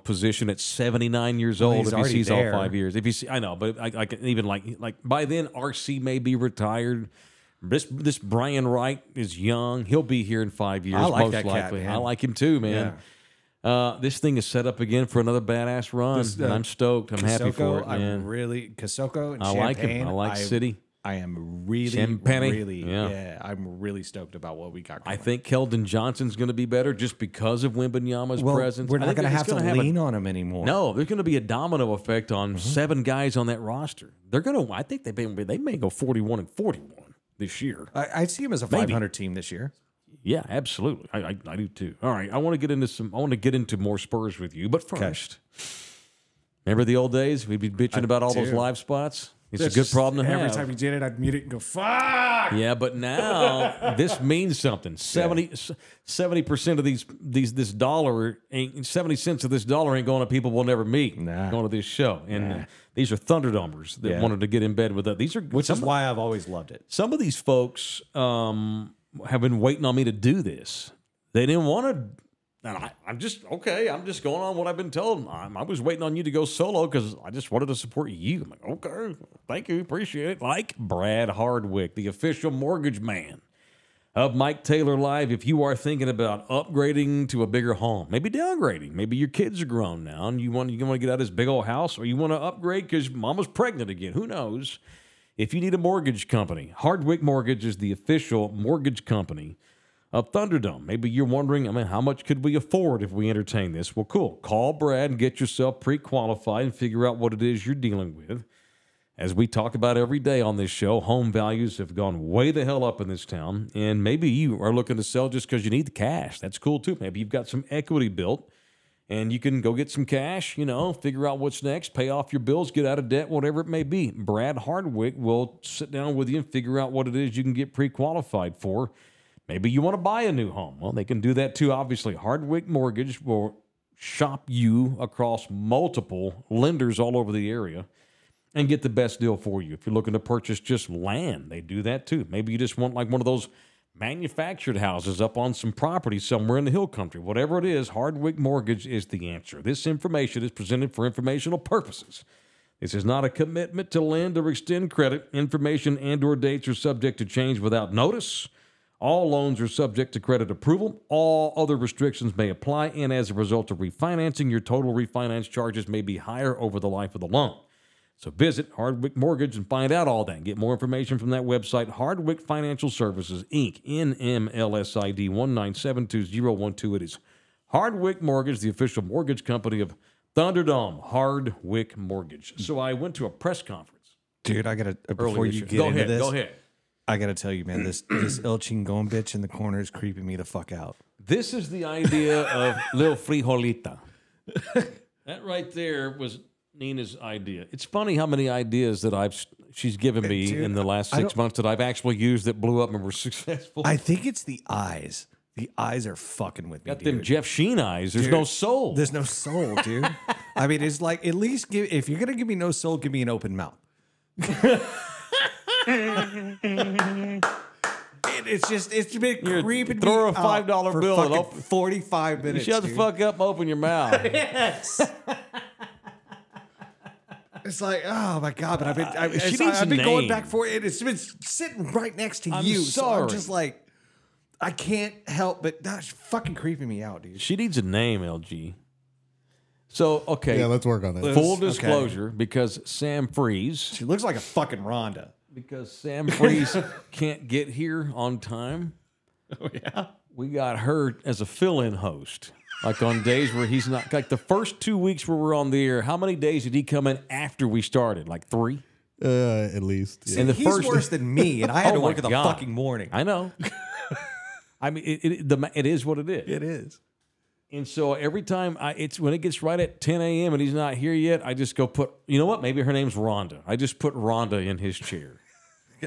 position at 79 years old if he sees all 5 years. If you see, I know, but I can even like by then RC may be retired. This Brian Wright is young. He'll be here in 5 years, I like most that likely. cat, man. I like him too, man. Yeah. This thing is set up again for another badass run, and I'm stoked. I'm happy for it, man. I'm really Kasoko and I Champagne. like him. I like City. I am really, Champagne. really, I'm really stoked about what we got going. I think Keldon Johnson's going to be better just because of Wembanyama's presence. We're not going to have to lean a, on him anymore. No, there's going to be a domino effect on 7 guys on that roster. They're going to. I think they may go 41-41 this year. I'd see him as a 500 team this year. Yeah, absolutely. I do too. All right, I want to get into more Spurs with you, but first, remember the old days? We'd be bitching about all those live spots. It's a good problem to have. Every time you did it, I'd mute it and go, fuck! Yeah, but now this means something. 70% of this dollar ain't 70 cents of this dollar ain't going to people we'll never meet. Going to this show. And these are Thunderdomers that wanted to get in bed with us. Which is why I've always loved it. Some of these folks have been waiting on me to do this. They didn't want to. And I'm just going on what I've been told. I was waiting on you to go solo because I just wanted to support you. I'm like, okay, thank you, appreciate it. Like Brad Hardwick, the official mortgage man of Mike Taylor Live. If you are thinking about upgrading to a bigger home, maybe downgrading, maybe your kids are grown now and you want to get out of this big old house, or you want to upgrade because mama's pregnant again, who knows? If you need a mortgage company, Hardwick Mortgage is the official mortgage company of Thunderdome. Maybe you're wondering, how much could we afford if we entertain this? Well, cool. Call Brad and get yourself pre-qualified and figure out what it is you're dealing with. As we talk about every day on this show, home values have gone way the hell up in this town, and maybe you are looking to sell just because you need the cash. That's cool, too. Maybe you've got some equity built, and you can go get some cash, figure out what's next, pay off your bills, get out of debt, whatever it may be. Brad Hardwick will sit down with you and figure out what it is you can get pre-qualified for. Maybe you want to buy a new home. Well, they can do that too, obviously. Hardwick Mortgage will shop you across multiple lenders all over the area and get the best deal for you. If you're looking to purchase just land, they do that too. Maybe you just want like one of those manufactured houses up on some property somewhere in the hill country. Whatever it is, Hardwick Mortgage is the answer. This information is presented for informational purposes. This is not a commitment to lend or extend credit. Information and or dates are subject to change without notice. All loans are subject to credit approval. All other restrictions may apply, and as a result of refinancing, your total refinance charges may be higher over the life of the loan. So visit Hardwick Mortgage and find out all that. Get more information from that website, Hardwick Financial Services, Inc., NMLSID 1972012. It is Hardwick Mortgage, the official mortgage company of Thunderdome, Hardwick Mortgage. So I went to a press conference. Dude, I got to, before you get into this. Go ahead. I got to tell you, man, this El Chingon bitch in the corner is creeping me the fuck out. This is the idea of Lil Frijolita. That right there was Nina's idea. It's funny how many ideas that she's given me in the last 6 months that I've actually used that blew up and were successful. I think it's the eyes. The eyes are fucking with me. Got them Jeff Sheen eyes. There's no soul. There's no soul, dude. I mean, it's like, at least if you're going to give me no soul, give me an open mouth. It's been creeping me throw a $5 bill for 45 minutes. Shut the fuck up and open your mouth. Yes. It's like, oh my God, but I've been going back for it. It's been sitting right next to you. Sorry. So I'm just like, I can't help but that's fucking creeping me out, dude. She needs a name, LG. So, okay. Yeah, let's work on that. Full disclosure, because Sam Freeze. She looks like a fucking Rhonda. Because Sam Freeze can't get here on time. Oh, yeah? We got her as a fill-in host. Like on days where he's not, like the first 2 weeks where we're on the air, how many days did he come in after we started? Like 3? At least. Yeah. And he's worse than me, and I had to work in the fucking morning. I know. I mean, it is what it is. It is. And so every time when it gets right at 10 a.m. and he's not here yet, I just go you know what? Maybe her name's Rhonda. I just put Rhonda in his chair.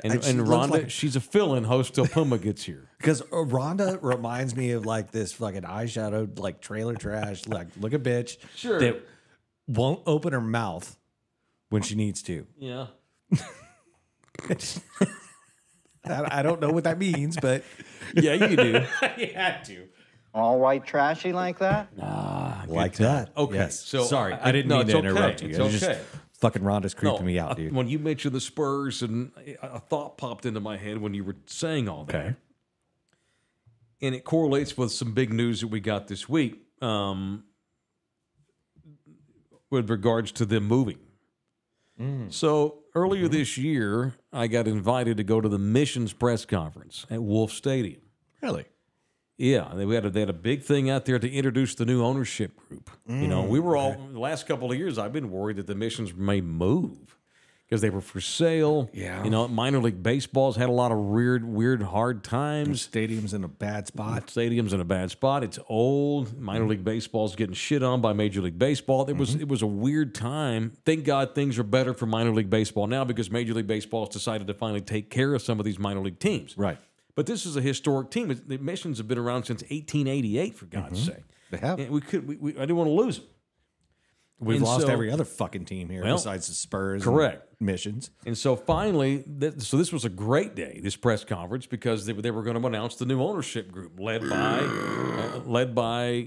And Rhonda, she's a fill-in host till Puma gets here. Because Rhonda reminds me of like this fucking eyeshadowed, like trailer trash, like look a bitch that won't open her mouth when she needs to. Yeah. I don't know what that means, but yeah, you do. You had to. All white trashy like that? Like that. Okay, Yes. so sorry, I didn't mean it's to interrupt okay. you. It's It was okay. just fucking Rhonda's creeping me out, dude. When you mentioned the Spurs, and a thought popped into my head when you were saying all that. Okay. And it correlates with some big news that we got this week with regards to them moving. So earlier this year, I got invited to go to the Missions press conference at Wolf Stadium. Really? Yeah, they had a big thing out there to introduce the new ownership group. You know, we were all the last couple of years. I've been worried that the Missions may move because they were for sale. Yeah. You know, minor league baseball's had a lot of weird, hard times. Stadium's in a bad spot. Stadium's in a bad spot. It's old. Minor league baseball's getting shit on by Major League Baseball. It was a weird time. Thank God things are better for minor league baseball now because Major League Baseball has decided to finally take care of some of these minor league teams. Right. But this is a historic team. The Missions have been around since 1888, for God's sake. They have. And I didn't want to lose them. We've And lost so- every other fucking team here Well, besides the Spurs. correct. And Missions. And so finally, so this was a great day, this press conference, because they were going to announce the new ownership group led by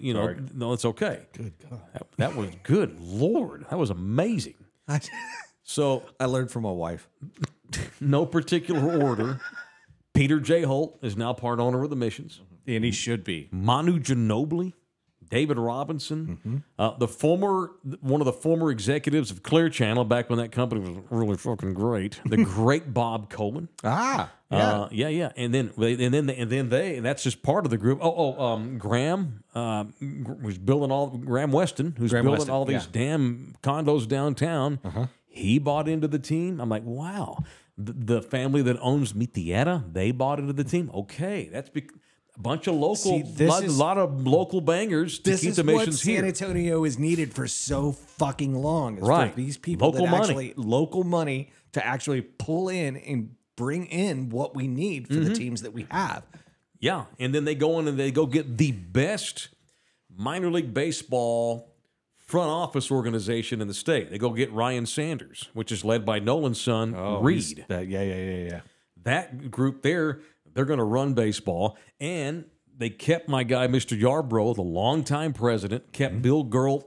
you know, no, it's okay. Good God. That was good Lord. That was amazing. So I learned from my wife. no particular order. Peter J. Holt is now part owner of the Missions. And he should be. Manu Ginobili, David Robinson, one of the former executives of Clear Channel back when that company was really fucking great. The great Bob Coleman. Yeah. And that's just part of the group. Graham was building Graham Weston, who's Graham building Weston, all these damn condos downtown. He bought into the team. I'm like, wow. The family that owns Mi Tierra, they bought into the team. Okay, that's a bunch of local, lot of local bangers to keep the Missions here. San Antonio is needed for so fucking long. It's Right. For these people Local that money. actually local money to actually pull in and bring in what we need for the teams that we have. Yeah, and then they go in and they go get the best minor league baseball front office organization in the state. They go get Ryan Sanders, which is led by Nolan's son, Reed. Yeah. That group there, they're going to run baseball, and they kept my guy, Mr. Yarbrough, the longtime president, kept Bill Gurlt,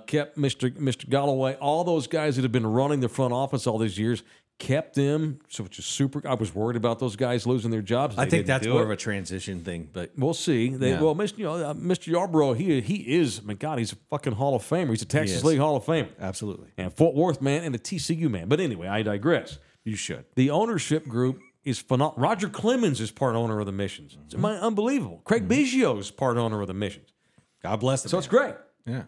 kept Mr. Galloway, all those guys that have been running the front office all these years, kept them, so which is super. I was worried about those guys losing their jobs. I They think didn't that's do more it. of a transition thing, but We'll see. Well, Mr. Yarbrough, he is. My God, he's a fucking Hall of Famer. He's a Texas is. League Hall of Famer, absolutely. and Fort Worth man, and a TCU man. But anyway, I digress. You should. The ownership group is phenomenal. Roger Clemens is part owner of the Missions. It's unbelievable. Craig Biggio is part owner of the Missions. God bless them. So it's great. Yeah.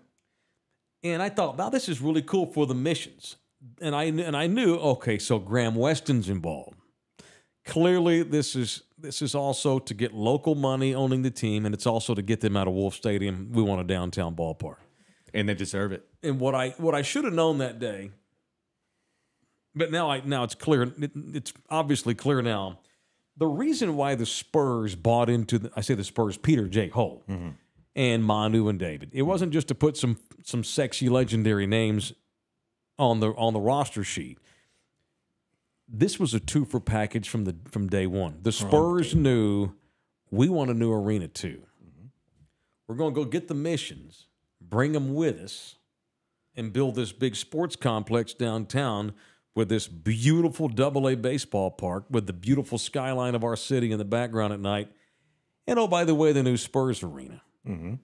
And I thought, wow, this is really cool for the Missions. And I knew, okay, so Graham Weston's involved. Clearly, this is also to get local money owning the team, and it's also to get them out of Wolf Stadium. We want a downtown ballpark, And they deserve it. and what I should have known that day, but now it's clear. It's obviously clear now. The reason why the Spurs bought into the Spurs, Peter J. Holt and Manu and David. It wasn't just to put some sexy legendary names on the roster sheet. This was a two-for package from day one. The Spurs knew we want a new arena too. We're going to go get the Missions, bring them with us, and build this big sports complex downtown with this beautiful AA baseball park with the beautiful skyline of our city in the background at night. And oh, by the way, the new Spurs arena.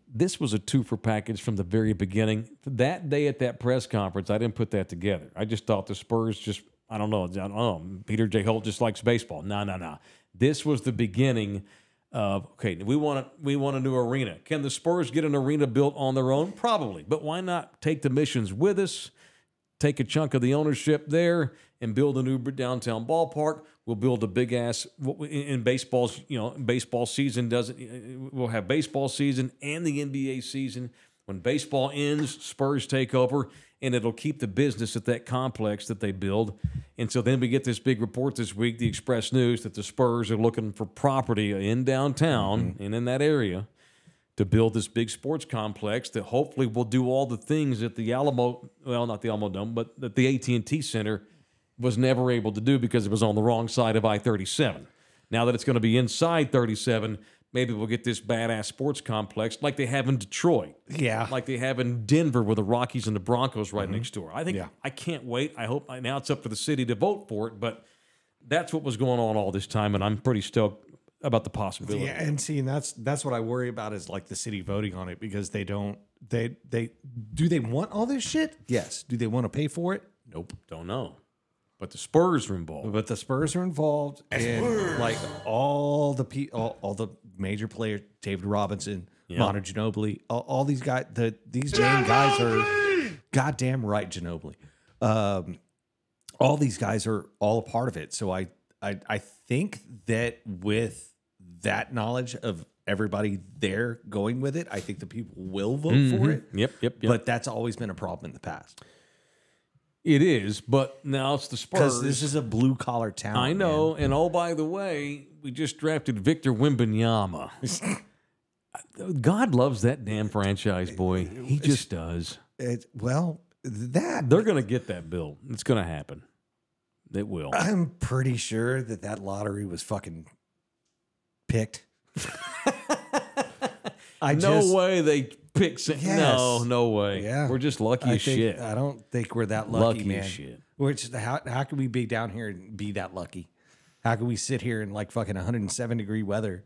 This was a two-for package from the very beginning. That day at that press conference, I didn't put that together. I just thought the Spurs I don't know. Peter J. Holt just likes baseball. No. This was the beginning of, okay, we want a new arena. Can the Spurs get an arena built on their own? Probably. But why not take the Missions with us, take a chunk of the ownership there, and build a new downtown ballpark? We'll build a big ass in baseball's. Baseball season doesn't. We'll have baseball season and the NBA season. When baseball ends, Spurs take over, and it'll keep the business at that complex that they build. And so then we get this big report this week, the Express News, that the Spurs are looking for property in downtown and in that area to build this big sports complex that hopefully will do all the things that the Alamo, well, not the Alamo Dome, but that the AT&T Center was never able to do because it was on the wrong side of I-37. Now that it's going to be inside 37, maybe we'll get this badass sports complex like they have in Detroit. Yeah. Like they have in Denver with the Rockies and the Broncos right next door. I think Yeah. I can't wait. I hope now it's up to the city to vote for it, but that's what was going on all this time, and I'm pretty stoked about the possibility. Yeah, and see, and that's what I worry about is like the city voting on it because they don't do they want all this shit? Yes. Do they want to pay for it? Nope, don't know. But the Spurs are involved. But the Spurs are involved, and like all the major players, David Robinson, Manu Ginobili, all these guys. These main guys are goddamn right, Ginobili. All these guys are all a part of it. So I think that with that knowledge of everybody there going with it, I think the people will vote for it. Yep. But that's always been a problem in the past. It is, but now it's the Spurs. Because this is a blue collar town. I know, and oh, by the way, we just drafted Victor Wembanyama. God loves that damn franchise, boy. He just does. They're They're going to get that bill. It's going to happen. It will. I'm pretty sure that lottery was fucking picked. No way they pick. Yes. No way. Yeah. We're just lucky as shit. I don't think we're that lucky, man. As shit. Which how can we be down here and be that lucky? How can we sit here in like fucking 107-degree weather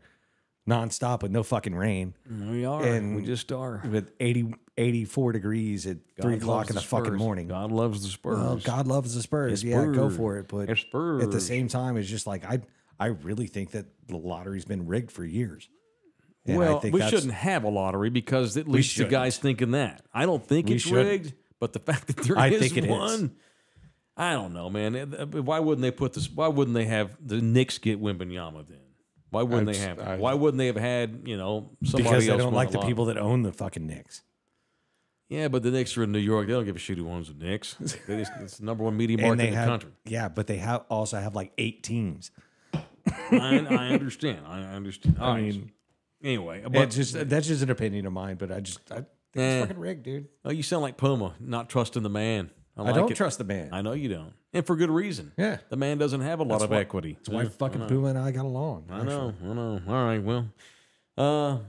nonstop with no fucking rain? We are. And we just are. With 84 degrees at 3 o'clock in the fucking morning. God loves the Spurs. Well, God loves the Spurs. It's Yeah, go Spurs. for it. But It's Spurs. at the same time, it's just like I really think that the lottery's been rigged for years. And Well, I think we that's- shouldn't have a lottery because at least the shouldn't. guys thinking that. I don't think We it's shouldn't. rigged, but the fact that there I is think it is. one, I don't know, man. Why wouldn't they put this? Why wouldn't they have the Knicks get Wembanyama then? Why wouldn't they have? Why wouldn't they have had somebody because else? they don't win like the lottery? people that own the fucking Knicks. Yeah, but the Knicks are in New York. They don't give a shit who owns the Knicks. It's the number one media And market they in the have, country. yeah, but they also have like 8 teams. I understand. I understand. All right. mean, anyway, but That's just an opinion of mine, but I think it's fucking rigged, dude. oh, you sound like Puma, not trusting the man. I like don't it. trust the man. I know you don't, and for good reason. Yeah. the man doesn't have a lot of equity. That's why fucking Puma and I got along. I know. All right, well,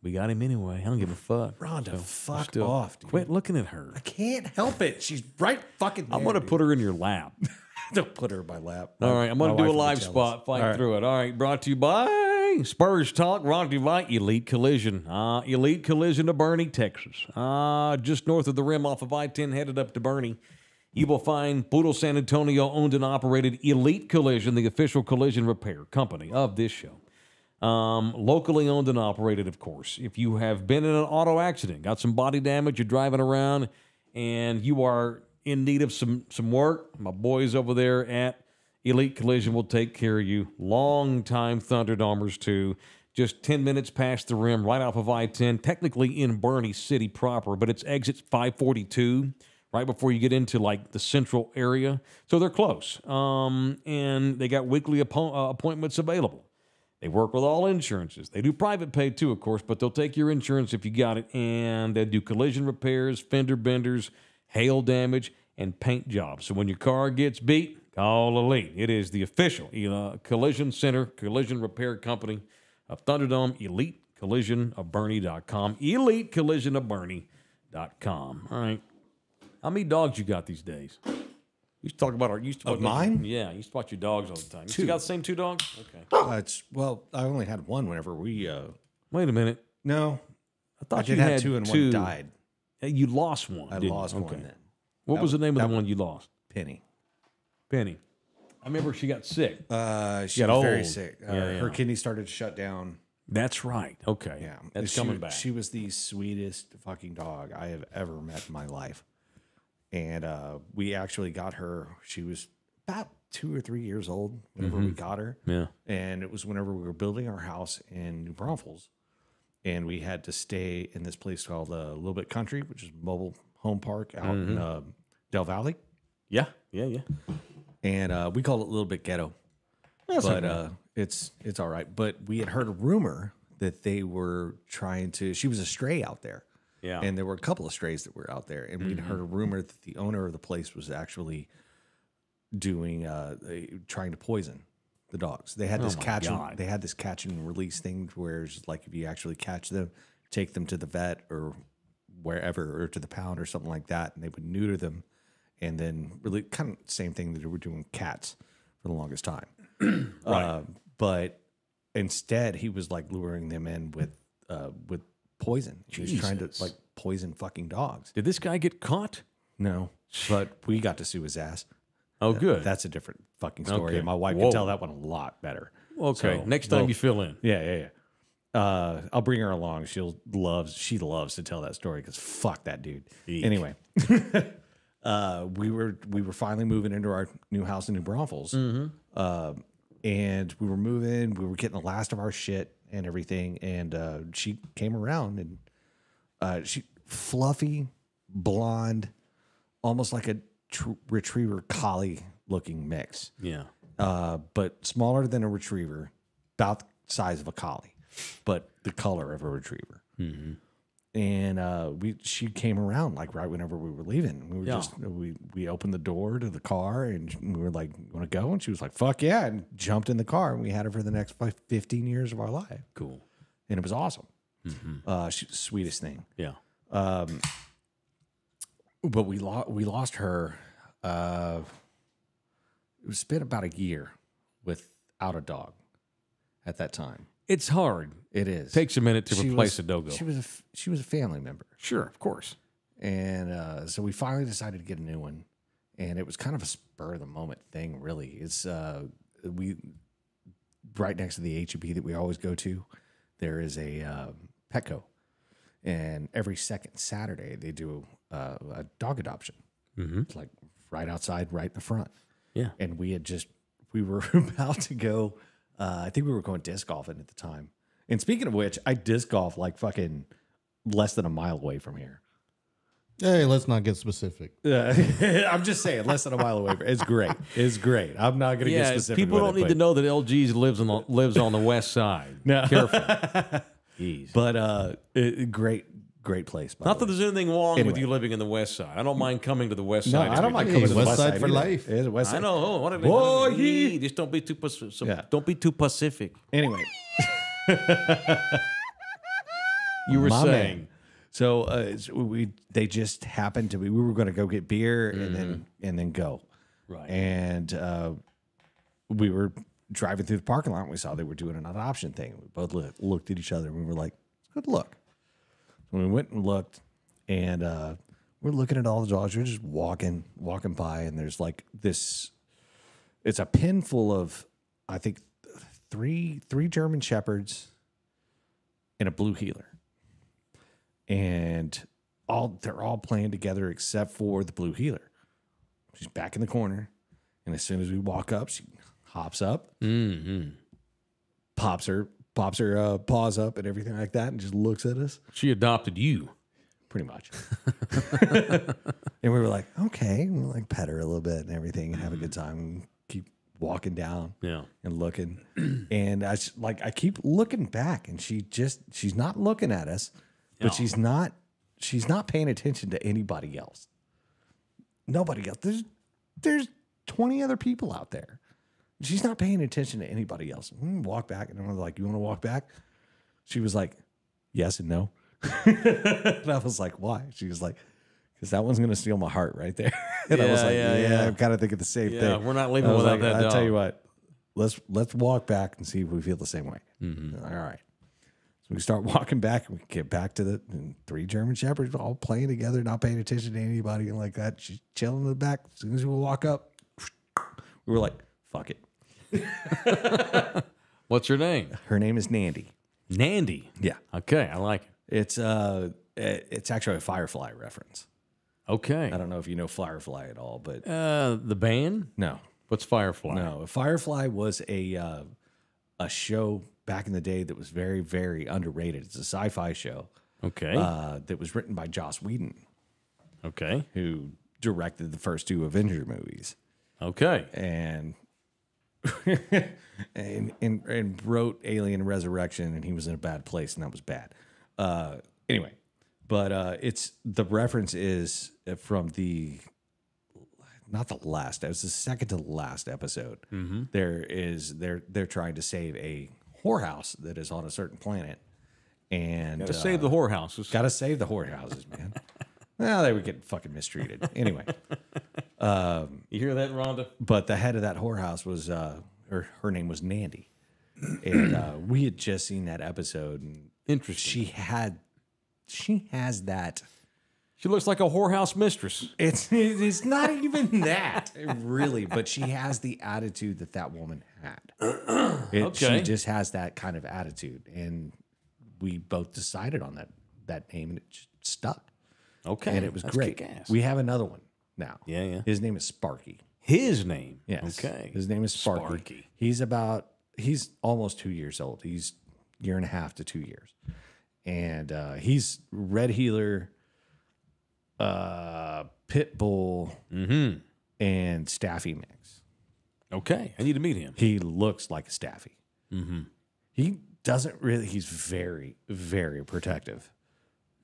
we got him anyway. I don't give a fuck. Rhonda, So, fuck still- off, dude. Quit looking at her. I can't help it. She's right fucking there. I'm gonna put her in your lap. Don't put her in my lap. All right, I'm going to do a live spot. spot, fight through it. All right, brought to you by Spurs Talk, brought to you by Elite Collision. Elite Collision of Bernie, Texas. Just north of the rim off of I-10, headed up to Bernie. You will find Poodle San Antonio owned and operated Elite Collision, the official collision repair company of this show. Locally owned and operated, of course. If you have been in an auto accident, got some body damage, you're driving around, and you are in need of some work, my boys over there at Elite Collision will take care of you. Long-time Thunderdomers, too. Just 10 minutes past the rim, right off of I-10, technically in Bernie City proper, but it's exit 542, right before you get into, like, the central area. So they're close. And they got weekly appointments available. They work with all insurances. They do private pay, too, of course, but they'll take your insurance if you got it. And they do collision repairs, fender benders, hail damage, and paint jobs. So when your car gets beat, call Elite. It is the official collision center, collision repair company of Thunderdome, EliteCollisionofBernie.com, EliteCollisionofBernie.com. All right. How many dogs you got these days? You used to talk about mine? Yeah, you used to watch your dogs all the time. You still got the same 2 dogs? Okay. I only had one whenever we. Wait a minute. No, I thought I did you have had 2 and 2. one died. You lost one. I didn't you? lost Okay. one then. What was the name of the one you lost? Penny. Penny. I remember she got sick. She was got very old. sick. Yeah. Her kidney started to shut down. That's right. Okay. Yeah, That's she, coming back. She was the sweetest fucking dog I have ever met in my life, and we actually got her. She was about 2 or 3 years old whenever we got her. Yeah. And it was whenever we were building our house in New Braunfels, and we had to stay in this place called Little Bit Country, which is a mobile home park out in Del Valley, Yeah. and we call it Little Bit Ghetto. But it's all right. But we had heard a rumor that they were trying to. She was a stray out there. Yeah. And there were a couple of strays that were out there, and we'd heard a rumor that the owner of the place was actually doing trying to poison the dogs. They had this God. they had this catch and release thing where it's like if you actually catch them, take them to the vet or wherever or to the pound or something like that, and they would neuter them, and then really kind of same thing that they were doing with cats for the longest time. Right. But instead, he was like luring them in with poison. He was trying to like poison fucking dogs. Did this guy get caught? No, but we got to sue his ass. Oh, good. That's a different fucking story. Okay. And my wife Whoa. can tell that one a lot better. Okay. So, Next time you fill in. Yeah. I'll bring her along. She loves to tell that story because fuck that dude. Eek. Anyway, we were finally moving into our new house in New Braunfels, and we were moving. We were getting the last of our shit and everything, and she came around and she fluffy, blonde, almost like a retriever collie looking mix. Yeah. But smaller than a retriever, about the size of a collie, but the color of a retriever. Mm-hmm. And she came around like right whenever we were leaving. We were we opened the door to the car and we were like, "You want to go?" And she was like, "Fuck yeah!" and jumped in the car. And we had her for the next 15 years of our life. Cool. And it was awesome. Mm-hmm. She's the sweetest thing. Yeah. But we lost her. It was been about a year without a dog at that time. It's hard. It is. Takes a minute to She replace was- a dogo. She was a family member, Sure, of course. and so we finally decided to get a new one, and it was kind of a spur of the moment thing. Really, it's we right next to the HEB that we always go to. There is a Petco, and every second Saturday they do a dog adoption. Mm-hmm. It's like right outside, right in the front. Yeah. And we were about to go. I think we were going disc golfing at the time. And speaking of which, I disc golf like fucking less than a mile away from here. Hey, let's not get specific. I'm just saying, less than a mile away. It's great. It's great. I'm not going to get Yeah, specific. people with don't it, need to know that LG's lives on the west side. No. Careful. Jeez. But great place. By Not the that way. there's anything wrong with Anyway. you living in the west side. I don't mind coming to the west No, side. I don't mind Hey, coming to the West west Side side for either. life. It is West I side. know. Oh, what Boy, just don't be too Yeah. don't be too Pacific. Anyway, You were my saying. man. So they just happened to be. We were going to go get beer and then go. Right. And we were driving through the parking lot and we saw they were doing an adoption thing. We both looked at each other and we were like, "Good look." So we went and looked, and we're looking at all the dogs. We're just walking by, and there's like this. It's a pen full of, I think, three German Shepherds and a blue heeler, and they're all playing together except for the blue heeler. She's back in the corner, and as soon as we walk up, she hops up, pops her paws up and everything like that, and just looks at us. She adopted you. Pretty much. And we were like, okay, and we'll like pet her a little bit and everything and have a good time and keep walking down Yeah. and looking. And I keep looking back, and she's not looking at us, but she's not paying attention to anybody else. Nobody else. There's 20 other people out there. She's not paying attention to anybody else. We walk back, and I'm like, "You want to walk back?" She was like, "Yes and no." And I was like, "Why?" She was like, "Because that one's going to steal my heart right there." And I was like, yeah. I'm kind of thinking the same Yeah, thing. we're not leaving I was without like, that I'll tell dog. you what, let's walk back and see if we feel the same way. All right. So we start walking back, and we get back to the three German Shepherds all playing together, not paying attention to anybody and like that. She's chilling in the back. As soon as we walk up, we were like, "Fuck it." What's your name? Her name is Nandy. Nandy. Yeah. Okay, I like it. It's actually a Firefly reference. Okay. I don't know if you know Firefly at all, but The band? no. What's Firefly? No, Firefly was a show back in the day that was very, very underrated. It's a sci-fi show Okay. that was written by Joss Whedon, Okay. who directed the first two Avenger movies, Okay. and and wrote Alien Resurrection, and he was in a bad place, and that was bad. Anyway, but it's the reference is from the not the last. It was the second to the last episode. They're trying to save a whorehouse that is on a certain planet, and Got to save the whorehouses. Got to save the whorehouses, man. Well, they were getting fucking mistreated. Anyway, You hear that, Rhonda? but the head of that whorehouse was, her name was Nandy, and we had just seen that episode. And Interesting. she has that. She looks like a whorehouse mistress. It's not even that, really, but she has the attitude that woman had. Okay. She just has that kind of attitude, and we both decided on that name, and it just stuck. Okay. And it was That's great. kick-ass. We have another one now. Yeah, yeah. His name is Sparky. His name. Yes. Okay. His name is Sparky. He's almost 2 years old. He's a year and a half to 2 years. And he's red heeler, pit bull, and staffy mix. Okay. I need to meet him. He looks like a staffy. He doesn't really, he's very, very protective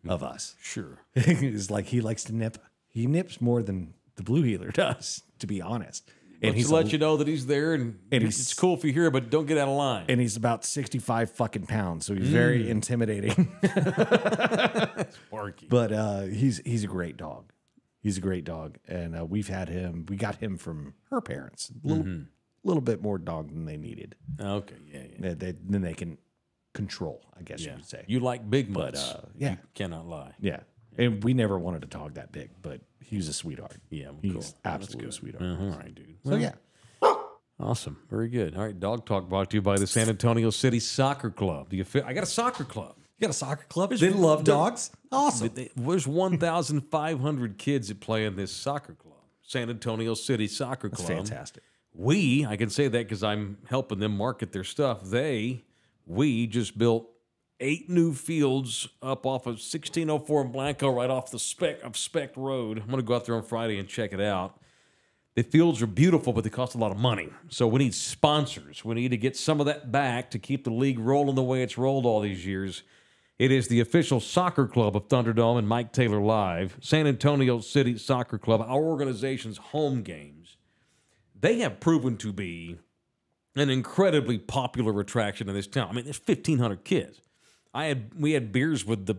of us. Sure. It's like he likes to nip. He nips more than the blue heeler does, to be honest. And He's let you know that he's there, and it's cool if you're here, but don't get out of line. And he's about 65 fucking pounds, so he's very intimidating. Sparky. But he's a great dog. He's a great dog, and we got him from her parents. A little bit more dog than they needed. Okay. Yeah. Then they can control, I guess you would say. You like big mutts. yeah. You cannot lie. Yeah. And we never wanted a dog that big, but he was a sweetheart. Yeah, well, he's cool. absolutely a sweetheart. All right, dude. So yeah. Awesome. Very good. All right, Dog Talk brought to you by the San Antonio City Soccer Club. I got a soccer club. You got a soccer club? They love dogs? Awesome. There's 1,500 kids that play in this soccer club. San Antonio City Soccer Club. That's fantastic. I can say that because I'm helping them market their stuff. We just built 8 new fields up off of 1604 Blanco, right off the Spec Road. I'm going to go out there on Friday and check it out. The fields are beautiful, but they cost a lot of money. So we need sponsors. We need to get some of that back to keep the league rolling the way it's rolled all these years. It is the official soccer club of Thunderdome and Mike Taylor Live. San Antonio City Soccer Club, our organization's home games. They have proven to be an incredibly popular attraction in this town. I mean, there's 1,500 kids. We had beers with the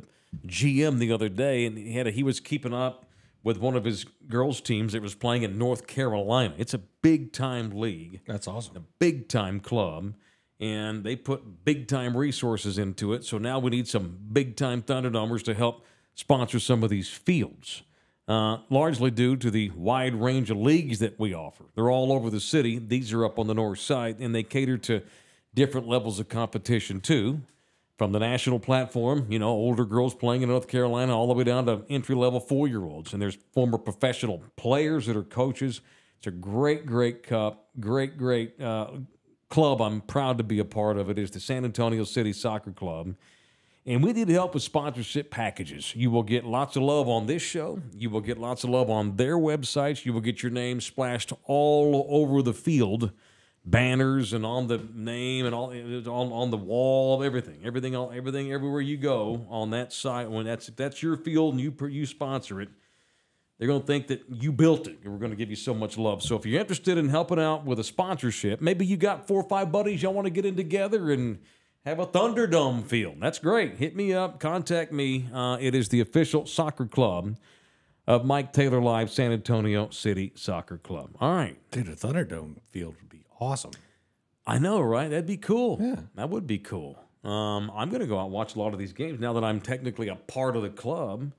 GM the other day, and he was keeping up with one of his girls' teams that was playing in North Carolina. It's a big-time league. That's awesome. A big-time club, and they put big-time resources into it. So now we need some big-time Thunderdomers to help sponsor some of these fields, largely due to the wide range of leagues that we offer. They're all over the city. These are up on the north side, and they cater to different levels of competition, too. From the national platform, older girls playing in North Carolina all the way down to entry-level 4-year-olds. And there's former professional players that are coaches. It's a great, great cup, great club. I'm proud to be a part of it. It's the San Antonio City Soccer Club. And we need help with sponsorship packages. You will get lots of love on this show. You will get lots of love on their websites. You will get your name splashed all over the field. Banners and on the name and all on the wall, everything, everywhere you go on that site. When that's your field and you sponsor it, they're going to think that you built it. And we're going to give you so much love. So if you're interested in helping out with a sponsorship, maybe you got 4 or 5 buddies y'all want to get in together and have a Thunderdome field. That's great. Hit me up. Contact me. It is the official soccer club of Mike Taylor Live, San Antonio City Soccer Club. All right. Dude, a Thunderdome field would be awesome. I know, right? That'd be cool. Yeah. That would be cool. I'm going to go out and watch a lot of these games now that I'm technically a part of the club.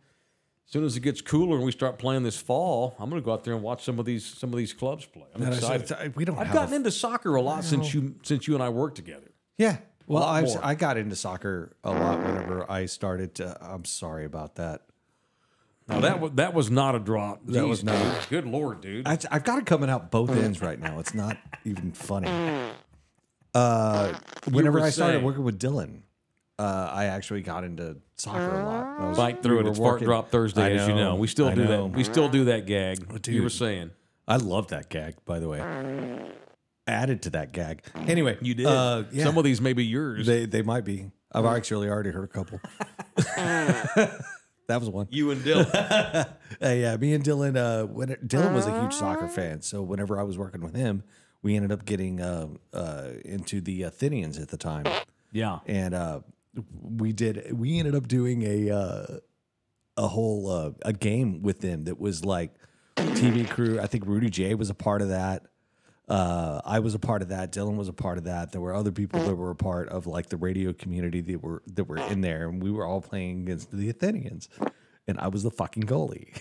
As soon as it gets cooler and we start playing this fall, I'm going to go out there and watch some of these clubs play. I'm excited. I've gotten into soccer a lot since you and I worked together. Yeah. Well, more. I got into soccer a lot whenever I started to. I'm sorry about that. No, that was not a drop. That Jeez, was not. dude. Good Lord, dude. I've got it coming out both ends right now. It's not even funny. Whenever I started working with Dylan, I actually got into soccer a lot. Bite through it. It's Fart Drop Thursday, as you know. We still do that. We still do that gag. Dude, you were saying. I love that gag, by the way. Added to that gag. Anyway. You did. Yeah. Some of these may be yours. They might be. I've actually already heard a couple. That was one. You and Dylan. Yeah, me and Dylan. Dylan was a huge soccer fan, so whenever I was working with him, we ended up getting into the Athenians at the time. Yeah, and we ended up doing a whole a game with them that was like TV crew. I think Rudy J was a part of that. I was a part of that. Dylan was a part of that. There were other people that were a part of like the radio community that were in there, and we were all playing against the Athenians, and I was the fucking goalie.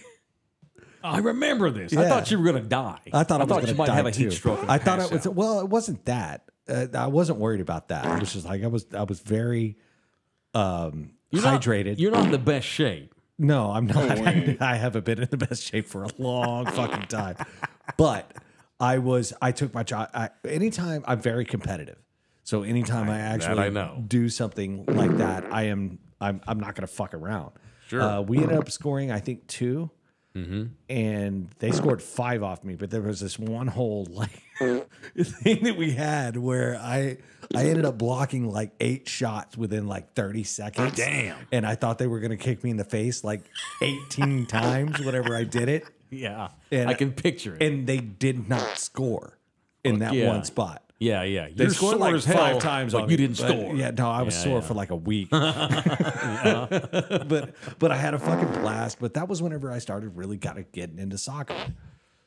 I remember this. Yeah. I thought you were going to die. I thought you might have a heat stroke. And I thought pass it was out. well. It wasn't that. I wasn't worried about that. It was just like I was very hydrated. You're not in the best shape. No, I'm not. I haven't been in the best shape for a long fucking time. But I took my job. Anytime I'm very competitive. So anytime I actually do something like that, I'm not going to fuck around. Sure. We ended up scoring, I think, 2. Mm-hmm. And they scored 5 off me, but there was this one whole like thing that we had where I ended up blocking like 8 shots within like 30 seconds. Damn. And I thought they were going to kick me in the face like 18 times whenever I did it. Yeah, And I can picture it. And they did not score in that one spot. Yeah, yeah. They You're scored sore like as hell, 5 times, but on you me. didn't But, score. Yeah, no, I was sore for like a week. But I had a fucking blast. But that was whenever I started really getting into soccer.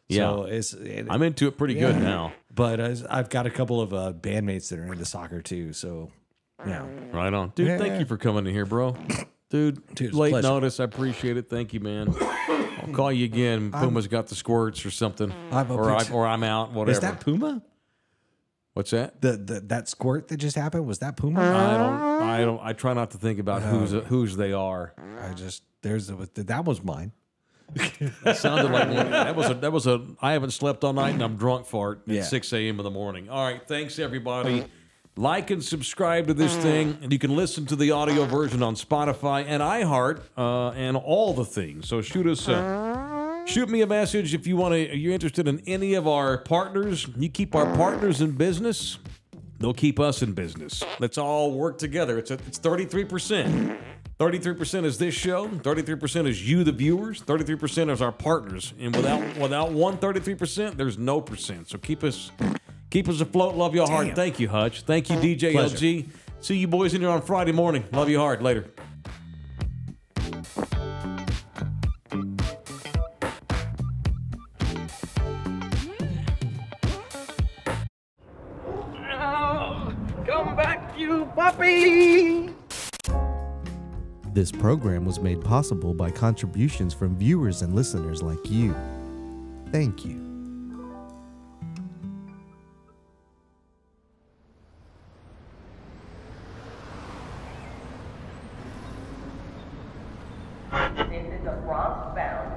Yeah, So I'm into it pretty good now. But I've got a couple of bandmates that are into soccer too. So yeah, Right on, dude. Thank you for coming in here, bro. Dude, it's a late pleasure. notice. I appreciate it. Thank you, man. I'll call you again. Puma's got the squirts or something, or I'm out. Whatever. Is that Puma? What's that? That squirt that just happened, was that Puma? I don't. I try not to think about whose they are. That was mine. It sounded like one. That was a. I haven't slept all night and I'm drunk fart at Yeah. 6 a.m. in the morning. All right, thanks everybody. Like and subscribe to this thing, and you can listen to the audio version on Spotify and iHeart and all the things. So shoot me a message if you're interested in any of our partners. You keep our partners in business, they'll keep us in business. Let's all work together. It's 33%. 33% is this show. 33% is you, the viewers. 33% is our partners. And without one 33%, there's no percent. So keep us afloat. Love you hard. Thank you, Hutch. Thank you, DJ Pleasure. LG. See you boys in here on Friday morning. Love you hard. Later. Come back, you puppy! This program was made possible by contributions from viewers and listeners like you. Thank you. This is a crossbound